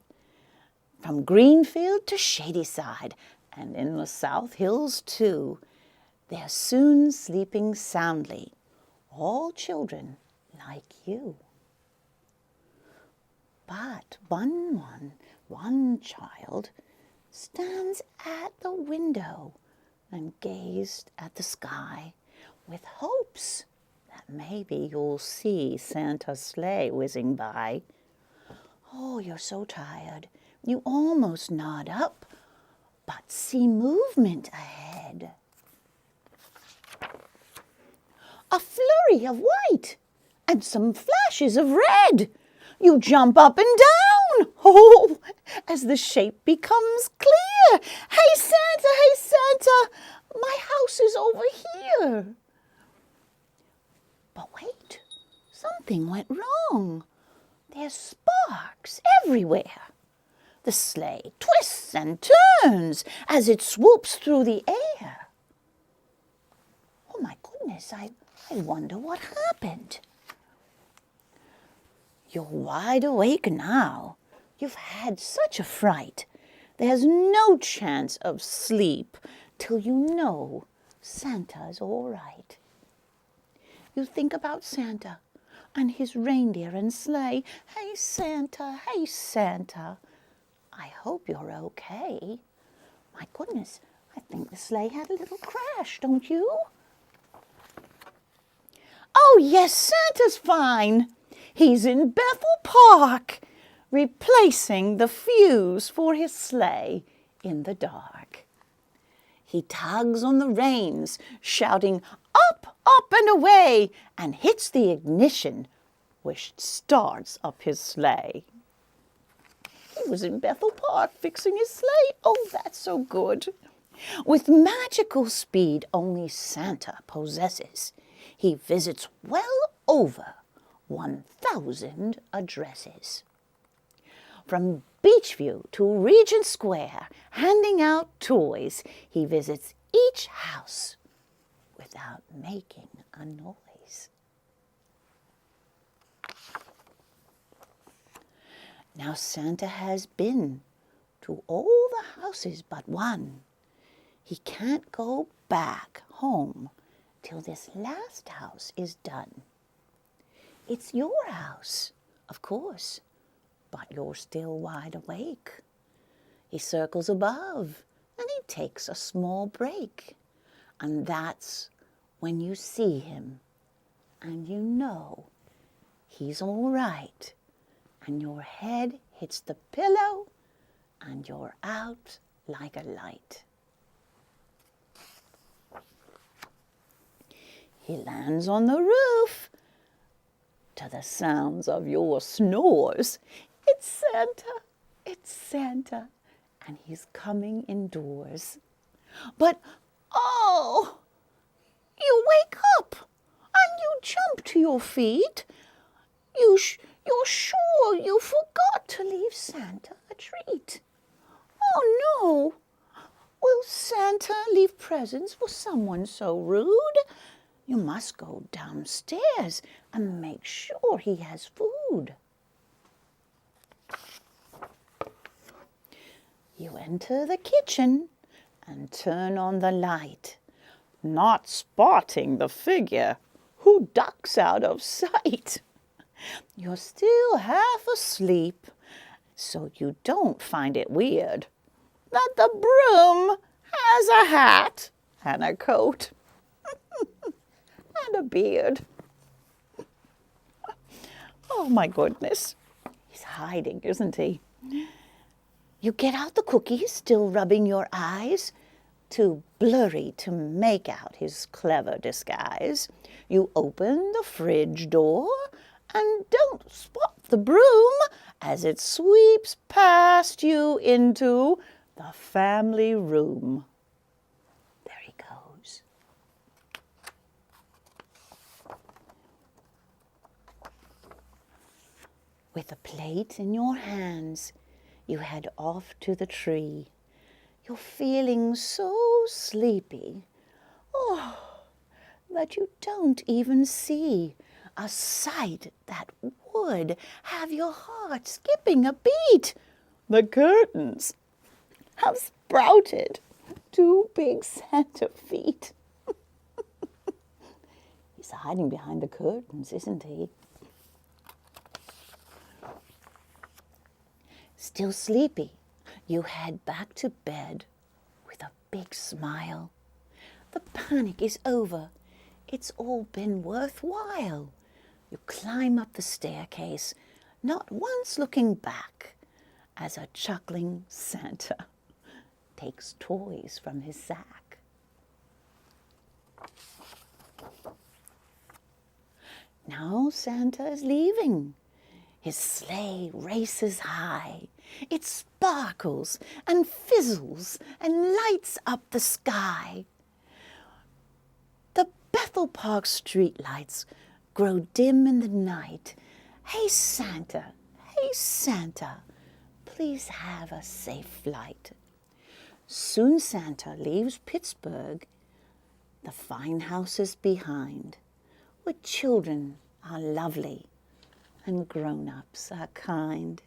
From Greenfield to Shadyside, and in the South Hills too, they're soon sleeping soundly, all children like you. But one child stands at the window and gazed at the sky with hopes that maybe you'll see Santa's sleigh whizzing by. Oh, you're so tired. You almost nod up, but see movement ahead. A flurry of white and some flashes of red. You jump up and down, oh, as the shape becomes clear. Hey Santa, my house is over here. But wait, something went wrong. There's sparks everywhere. The sleigh twists and turns as it swoops through the air. Oh my goodness, I wonder what happened. You're wide awake now. You've had such a fright. There's no chance of sleep till you know Santa's all right. You think about Santa and his reindeer and sleigh. Hey Santa, I hope you're okay. My goodness, I think the sleigh had a little crash, don't you? Oh yes, Santa's fine. He's in Bethel Park, replacing the fuse for his sleigh in the dark. He tugs on the reins, shouting, up, up and away, and hits the ignition, which starts up his sleigh. was in Bethel Park fixing his sleigh. Oh, that's so good. With magical speed only Santa possesses, he visits well over 1,000 addresses. From Beachview to Regent Square, handing out toys, he visits each house without making a noise. Now Santa has been to all the houses but one. He can't go back home till this last house is done. It's your house, of course, but you're still wide awake. He circles above and he takes a small break. And that's when you see him and you know he's all right. And your head hits the pillow and you're out like a light. He lands on the roof to the sounds of your snores. It's Santa, and he's coming indoors. But, oh, you wake up and you jump to your feet. You're sure you forgot to leave Santa a treat. Oh, no. Will Santa leave presents for someone so rude? You must go downstairs and make sure he has food. You enter the kitchen and turn on the light, not spotting the figure who ducks out of sight. You're still half asleep, so you don't find it weird that the broom has a hat and a coat and a beard. Oh my goodness, he's hiding, isn't he? You get out the cookies, still rubbing your eyes, too blurry to make out his clever disguise. You open the fridge door and don't spot the broom as it sweeps past you into the family room. There he goes. With a plate in your hands, you head off to the tree. You're feeling so sleepy, that you don't even see a sight that would have your heart skipping a beat. The curtains have sprouted 2 big Santa feet. He's hiding behind the curtains, isn't he? Still sleepy, you head back to bed with a big smile. The panic is over. It's all been worthwhile. You climb up the staircase, not once looking back, as a chuckling Santa takes toys from his sack. Now Santa is leaving. His sleigh races high. It sparkles and fizzles and lights up the sky. The Bethel Park streetlights grow dim in the night. Hey Santa, please have a safe flight. Soon Santa leaves Pittsburgh, the fine houses behind, where children are lovely and grown-ups are kind.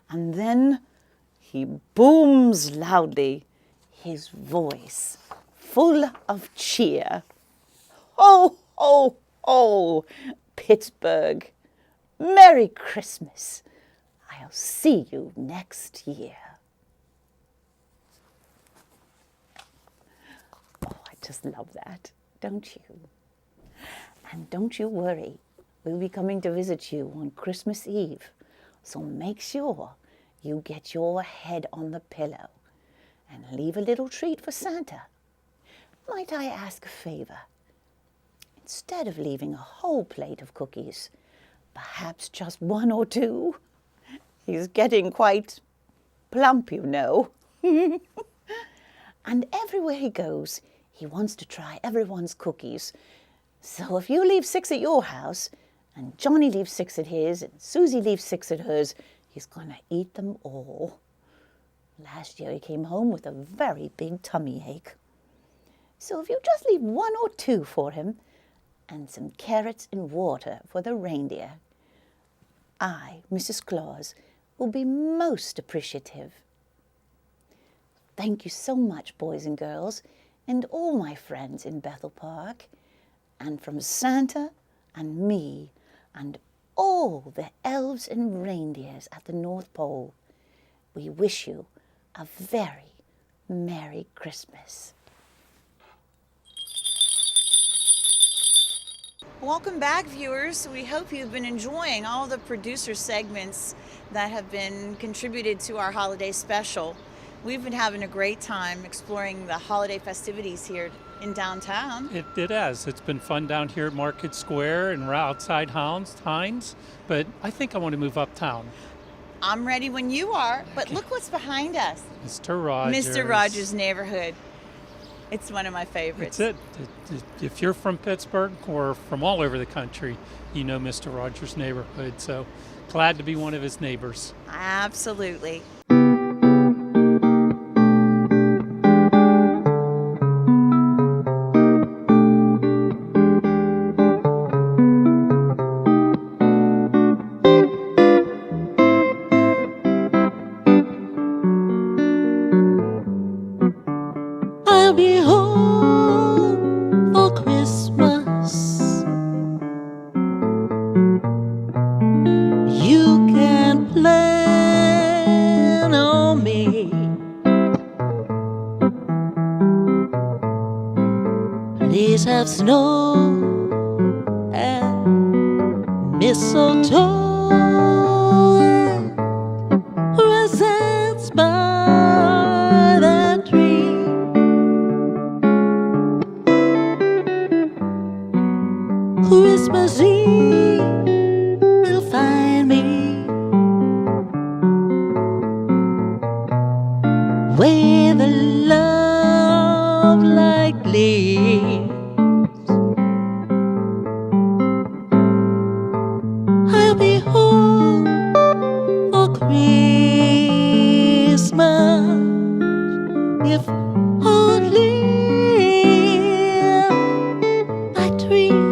And then he booms loudly, his voice full of cheer. Ho, ho, ho, Pittsburgh, Merry Christmas. I'll see you next year. Oh, I just love that, don't you? And don't you worry, we'll be coming to visit you on Christmas Eve, so make sure you get your head on the pillow and leave a little treat for Santa. Might I ask a favor? Instead of leaving a whole plate of cookies, perhaps just 1 or 2. He's getting quite plump, you know. And everywhere he goes, he wants to try everyone's cookies. So if you leave 6 at your house, and Johnny leaves 6 at his, and Susie leaves 6 at hers, he's going to eat them all. Last year he came home with a very big tummy ache. So if you just leave 1 or 2 for him, and some carrots and water for the reindeer, I, Mrs. Claus, will be most appreciative. Thank you so much, boys and girls, and all my friends in Bethel Park, and from Santa and me and all the elves and reindeers at the North Pole, we wish you a very Merry Christmas. Welcome back, viewers. We hope you've been enjoying all the producer segments that have been contributed to our holiday special. We've been having a great time exploring the holiday festivities here in downtown. It has. It's been fun down here at Market Square and outside Hines, but I think I want to move uptown. I'm ready when you are, but look what's behind us. Mr. Rogers. Mr. Rogers' Neighborhood. It's one of my favorites. That's it. If you're from Pittsburgh or from all over the country, you know Mr. Rogers' Neighborhood. So glad to be one of his neighbors. Absolutely. I'll be home for Christmas. You can plan on me. Please have snow and mistletoe and presents by the tree. Christmas Eve will find me where the love light gleams. I'll be home for Christmas if only I dream.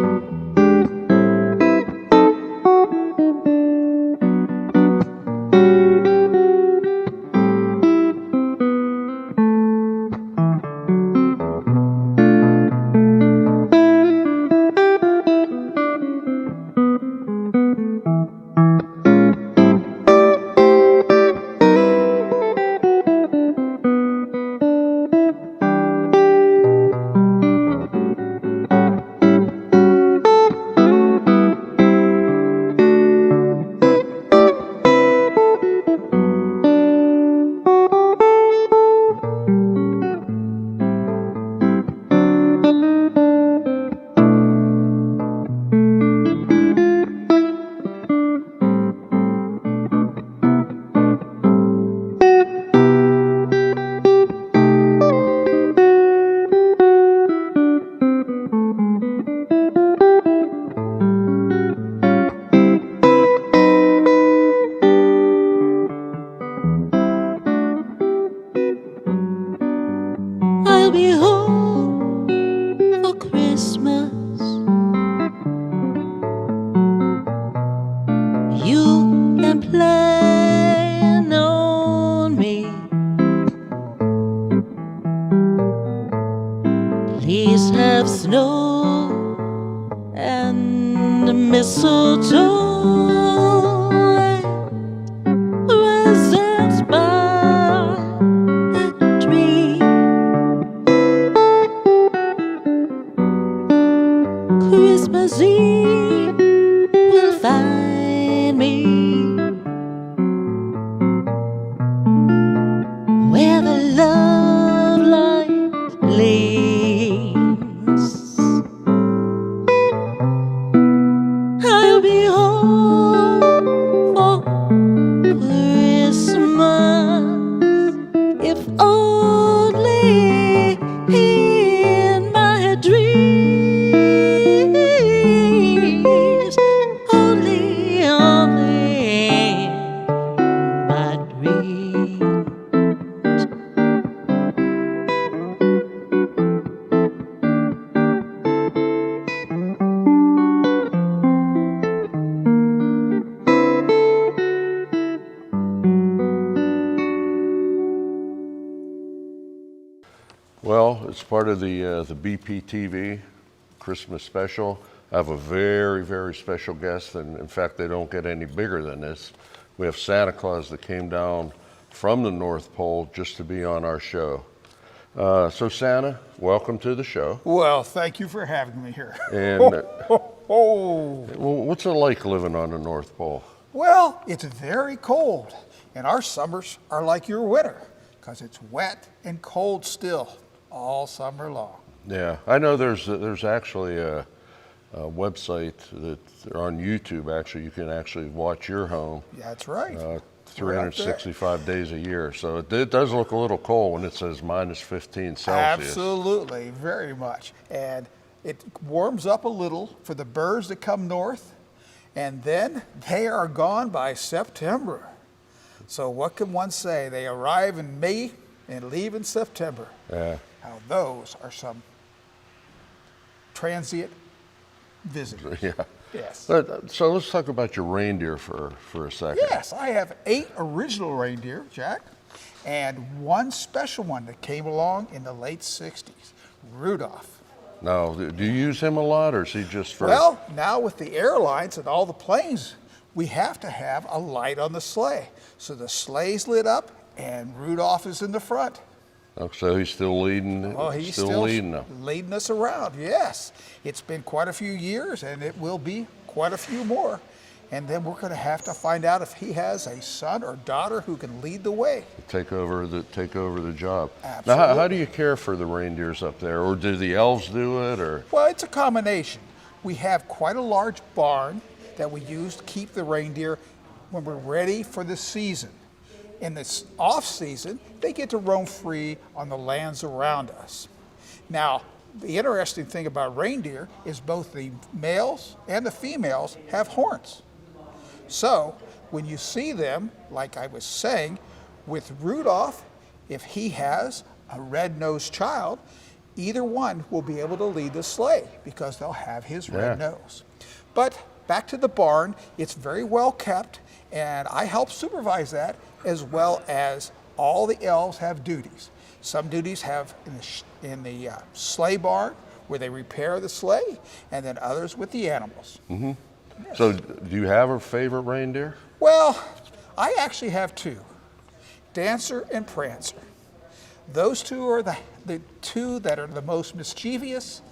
I'll be home for Christmas. You can plan on me. Please have snow and mistletoe and presents by the tree. Christmas Eve will find me where the love light gleams. I'll be home for Christmas it's part of the BPTV Christmas special. I have a very, very special guest, and in fact, they don't get any bigger than this. We have Santa Claus that came down from the North Pole just to be on our show. So Santa, welcome to the show. Well, thank you for having me here. And Well, what's it like living on the North Pole? it's very cold, and our summers are like your winter, because it's wet and cold still all summer long. Yeah, I know there's actually a website that on YouTube. Actually, you can actually watch your home. That's right. 365 days a year. So it does look a little cold when it says -15 Celsius. Absolutely, very much. And it warms up a little for the birds that come north, and then they are gone by September. So what can one say? They arrive in May and leave in September. Yeah. Now those are some transient visitors. Yeah. Yes. So let's talk about your reindeer for a second. Yes, I have 8 original reindeer, Jack, and 1 special one that came along in the late 60s, Rudolph. Now, do you use him a lot, or is he just for... Well, now with the airlines and all the planes, we have to have a light on the sleigh. So the sleigh's lit up, and Rudolph is in the front. Oh, so he's still leading. Oh, he's still leading them. leading us around, yes. It's been quite a few years, and it will be quite a few more. And then we're going to have to find out if he has a son or daughter who can lead the way. Take over the job. Absolutely. Now, how do you care for the reindeers up there, or do the elves do it, or? Well, it's a combination. We have quite a large barn that we use to keep the reindeer when we're ready for the season. In this off season, they get to roam free on the lands around us. Now, the interesting thing about reindeer is both the males and the females have horns. So when you see them, like I was saying, with Rudolph, if he has a red-nosed child, either one will be able to lead the sleigh because they'll have his red nose. But back to the barn, it's very well kept, and I help supervise that, as well as all the elves have duties. Some duties have in the sleigh barn, where they repair the sleigh, and then others with the animals. Mm-hmm. So do you have a favorite reindeer? Well, I actually have 2, Dancer and Prancer. Those 2 are the 2 that are the most mischievous,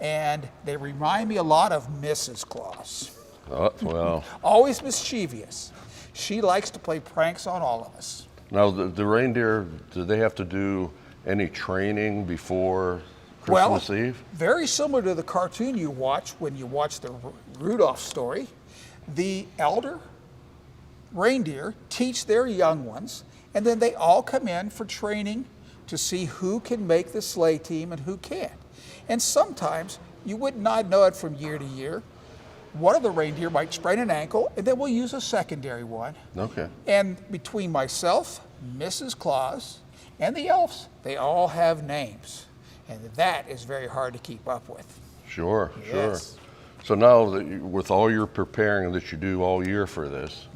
and they remind me a lot of Mrs. Claus. Oh, well. Always mischievous. She likes to play pranks on all of us. Now, the reindeer, do they have to do any training before Christmas Eve? Very similar to the cartoon you watch when you watch the Rudolph story. The elder reindeer teach their young ones, and then they all come in for training to see who can make the sleigh team and who can't. And sometimes, you would not know it from year to year, one of the reindeer might sprain an ankle, and then we'll use a secondary one. Okay. And between myself, Mrs. Claus, and the elves, they all have names. And that is very hard to keep up with. Sure, Yes. sure. So now, with all your preparing that you do all year for this,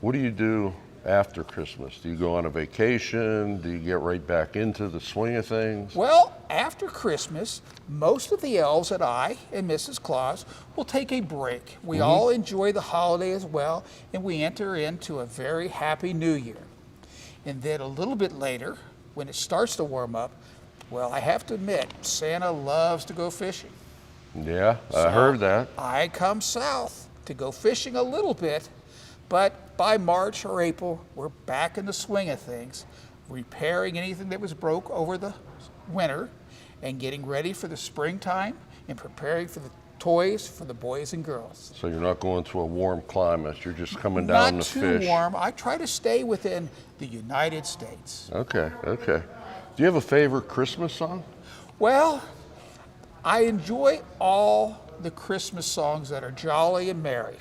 what do you do after Christmas? Do you go on a vacation? Do you get right back into the swing of things? Well, after Christmas, most of the elves and I and Mrs. Claus will take a break. We all enjoy the holiday as well, and we enter into a very happy new year. And then a little bit later, when it starts to warm up, well, I have to admit, Santa loves to go fishing. Yeah, I heard that. I come south to go fishing a little bit, but by March or April, we're back in the swing of things, repairing anything that was broke over the winter and getting ready for the springtime and preparing for the toys for the boys and girls. So you're not going to a warm climate, you're just coming down to fish. Not too warm. I try to stay within the United States. Okay, okay. Do you have a favorite Christmas song? Well, I enjoy all the Christmas songs that are jolly and merry.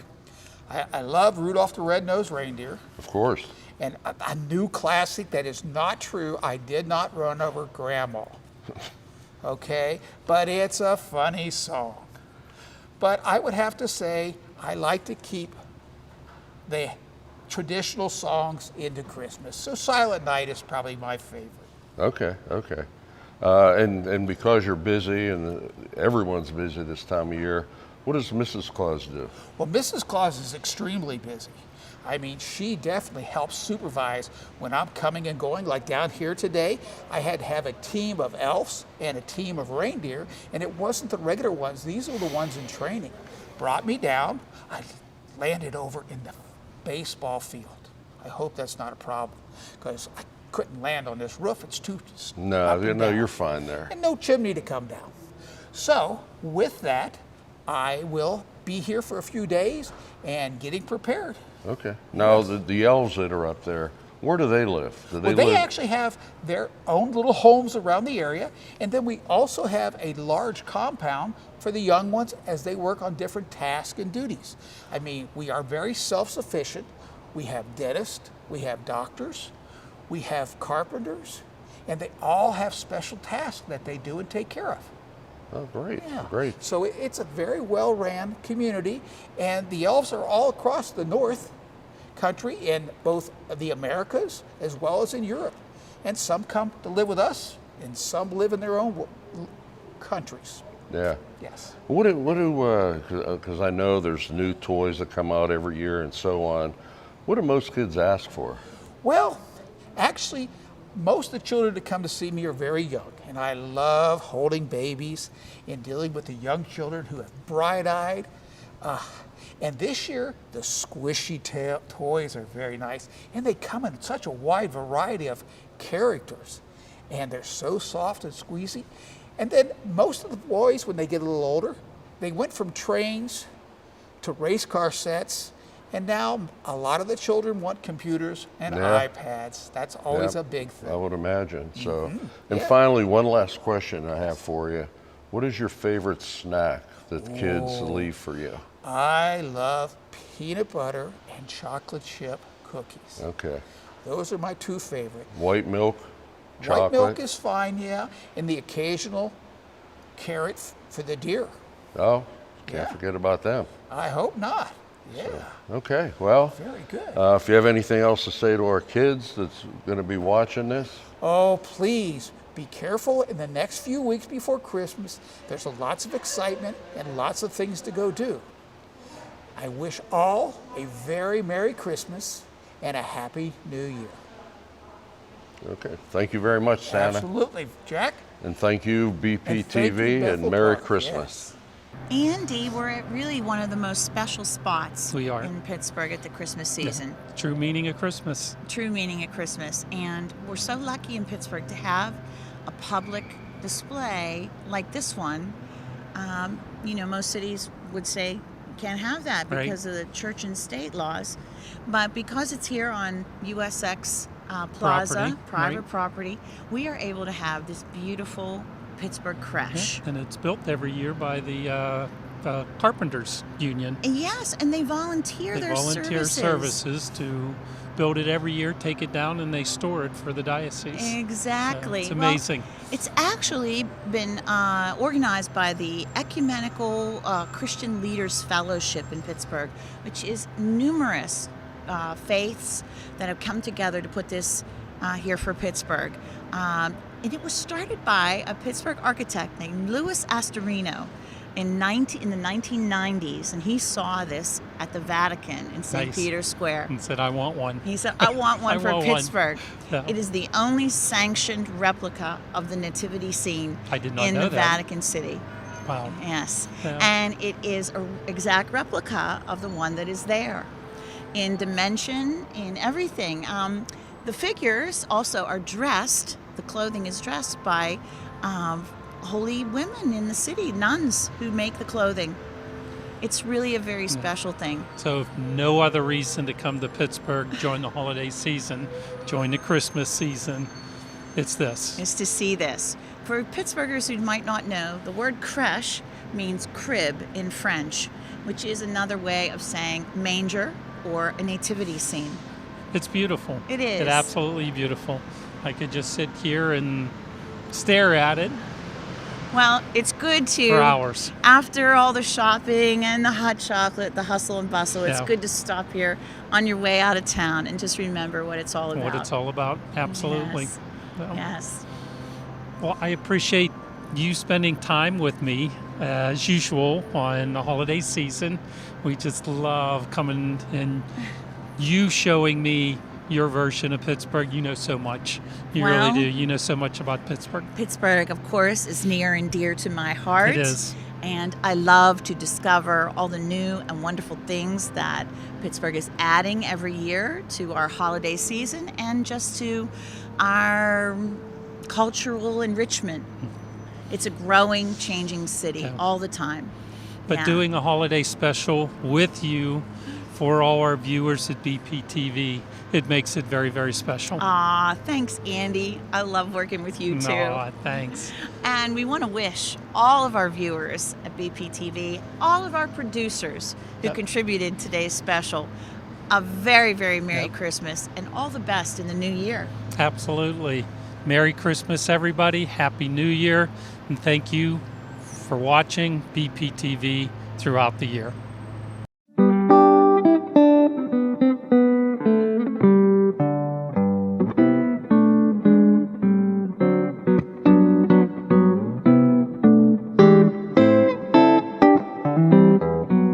I love Rudolph the Red-Nosed Reindeer. Of course. And a new classic that is not true, I did not run over Grandma. Okay? But it's a funny song. But I would have to say I like to keep the traditional songs into Christmas. So Silent Night is probably my favorite. Okay, okay. And because you're busy and everyone's busy this time of year, what does Mrs. Claus do? Well, Mrs. Claus is extremely busy. I mean, she definitely helps supervise when I'm coming and going. Like down here today, I had to have a team of elves and a team of reindeer, and it wasn't the regular ones. These are the ones in training. Brought me down. I landed over in the baseball field. I hope that's not a problem, because I couldn't land on this roof. It's too No, you're fine there. and no chimney to come down. So with that, I will be here for a few days and getting prepared. Okay. Now, the elves that are up there, where do they live? Do they Well, they live? actually have their own little homes around the area, and then we also have a large compound for the young ones as they work on different tasks and duties. I mean, we are very self-sufficient. We have dentists, we have doctors, we have carpenters, and they all have special tasks that they do and take care of. Oh, great, Yeah. great. So it's a very well-ran community, and the elves are all across the North country in both the Americas as well as in Europe. And some come to live with us, and some live in their own countries. Yeah. Yes. Because I know there's new toys that come out every year and so on. What do most kids ask for? Well, actually, most of the children that come to see me are very young, and I love holding babies and dealing with the young children who have bright-eyed. And this year, the squishy toys are very nice, and they come in such a wide variety of characters, and they're so soft and squeezy. And then most of the boys, when they get a little older, they went from trains to race car sets, and now a lot of the children want computers and Yeah. iPads. That's always Yeah, a big thing. I would imagine. So, Mhm. and Yeah. finally, one last question I have for you. What is your favorite snack that the kids Oh. leave for you? I love peanut butter and chocolate chip cookies. Okay. Those are my two favorite. White milk, chocolate. White milk is fine, yeah, and the occasional carrot for the deer. Oh, can't Yeah. forget about them. I hope not. Yeah. Okay, well, Very good. if you have anything else to say to our kids that's going to be watching this, Oh, please be careful in the next few weeks before Christmas. There's lots of excitement and lots of things to go do. I wish all a very Merry Christmas and a Happy New Year. okay. Thank you very much, Santa. Absolutely, Jack. And thank you, And thank you, BPTV, and Bethel Merry Park, Christmas. Andy, we're at really one of the most special spots We are. in Pittsburgh at the Christmas season. True meaning of Christmas. True meaning of Christmas. And we're so lucky in Pittsburgh to have a public display like this one. Most cities would say you can't have that Right. because of the church and state laws. But because it's here on USX Plaza, Property, private right. property, we are able to have this beautiful Pittsburgh creche. Yeah, and it's built every year by the Carpenters Union. And yes, and they volunteer They their volunteer services. services to build it every year, take it down, and they store it for the diocese. Exactly. It's Well, amazing. it's actually been organized by the Ecumenical Christian Leaders Fellowship in Pittsburgh, which is numerous faiths that have come together to put this here for Pittsburgh. And it was started by a Pittsburgh architect named Louis Astorino in the 1990s, and he saw this at the Vatican in St. Nice. Peter's Square. And said, I want one. He said, I want one I for want one. Pittsburgh. Yeah. It is the only sanctioned replica of the Nativity scene I did not in know the that. Vatican City. Wow. Yes. Yeah. And it is an exact replica of the one that is there in dimension, in everything. The figures also are dressed, the clothing is dressed by holy women in the city, nuns who make the clothing. It's really a very special thing. So if no other reason to come to Pittsburgh, join the holiday season, join the Christmas season, it's this. Is to see this. For Pittsburghers who might not know, the word crèche means crib in French, which is another way of saying manger or a nativity scene. It's beautiful. It is. It's absolutely beautiful. I could just sit here and stare at it Well, it's good to, for hours. after all the shopping and the hot chocolate, the hustle and bustle, it's Yeah. good to stop here on your way out of town and just remember what it's all about. What it's all about. Absolutely. Yes. So, Yes. Well, I appreciate you spending time with me as usual on the holiday season. We just love coming and you showing me your version of Pittsburgh. You know so much. You Well, really do. You know so much about Pittsburgh. Pittsburgh, of course, is near and dear to my heart. It is. And I love to discover all the new and wonderful things that Pittsburgh is adding every year to our holiday season and just to our cultural enrichment. It's a growing, changing city all the time. But Yeah. doing a holiday special with you for all our viewers at BPTV, it makes it very, very special. Aw, thanks, Andy. I love working with you too. Aw, thanks. And we want to wish all of our viewers at BPTV, all of our producers who contributed today's special, a very, very Merry Christmas and all the best in the new year. Absolutely. Merry Christmas, everybody. Happy New Year. And thank you for watching BPTV throughout the year.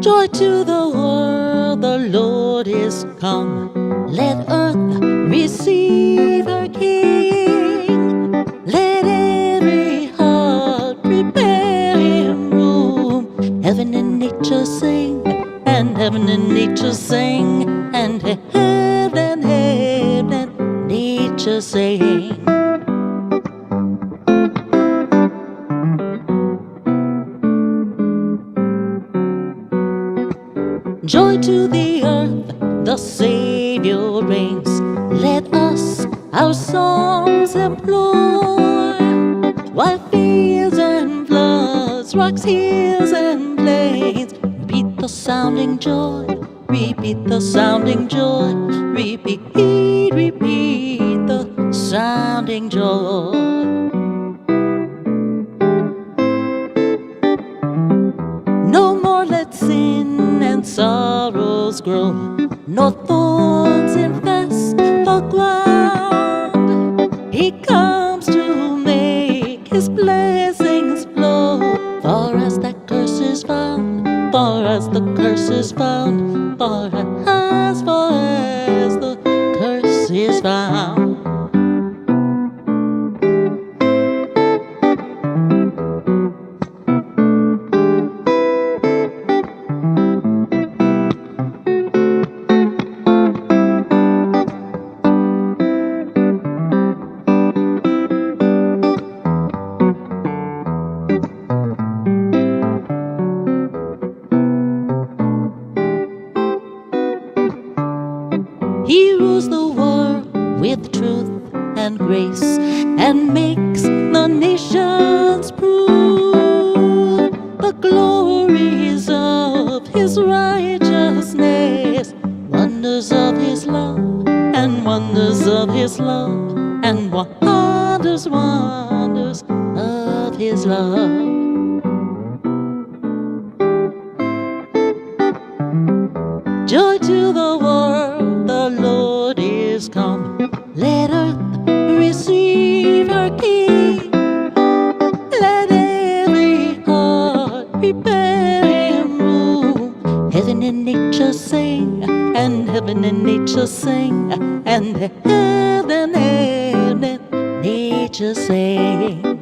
Joy to the world, the Lord is come. Let earth receive her King. Let every heart prepare him room. Heaven and nature sing, and heaven and nature sing, and heaven and nature sing. Joy to the earth, the Savior reigns. Let us our songs employ, while fields and floods, rocks, hills and plains repeat the sounding joy, repeat the sounding joy, repeat the sounding joy. No more let sin and sorrows grow, nor thorns infest the ground. He comes to make his blessings flow. For us the curse is found, for us the curse is found, for us the curse is found. He rules the world with truth and grace, and makes the nations prove the glories of his righteousness, wonders of his love, and wonders of his love, and wonders of his love. Joy to the world, the Lord is come. Let earth receive her King. Let every heart prepare him room. Heaven and nature sing, and heaven and nature sing, and heaven and nature sing.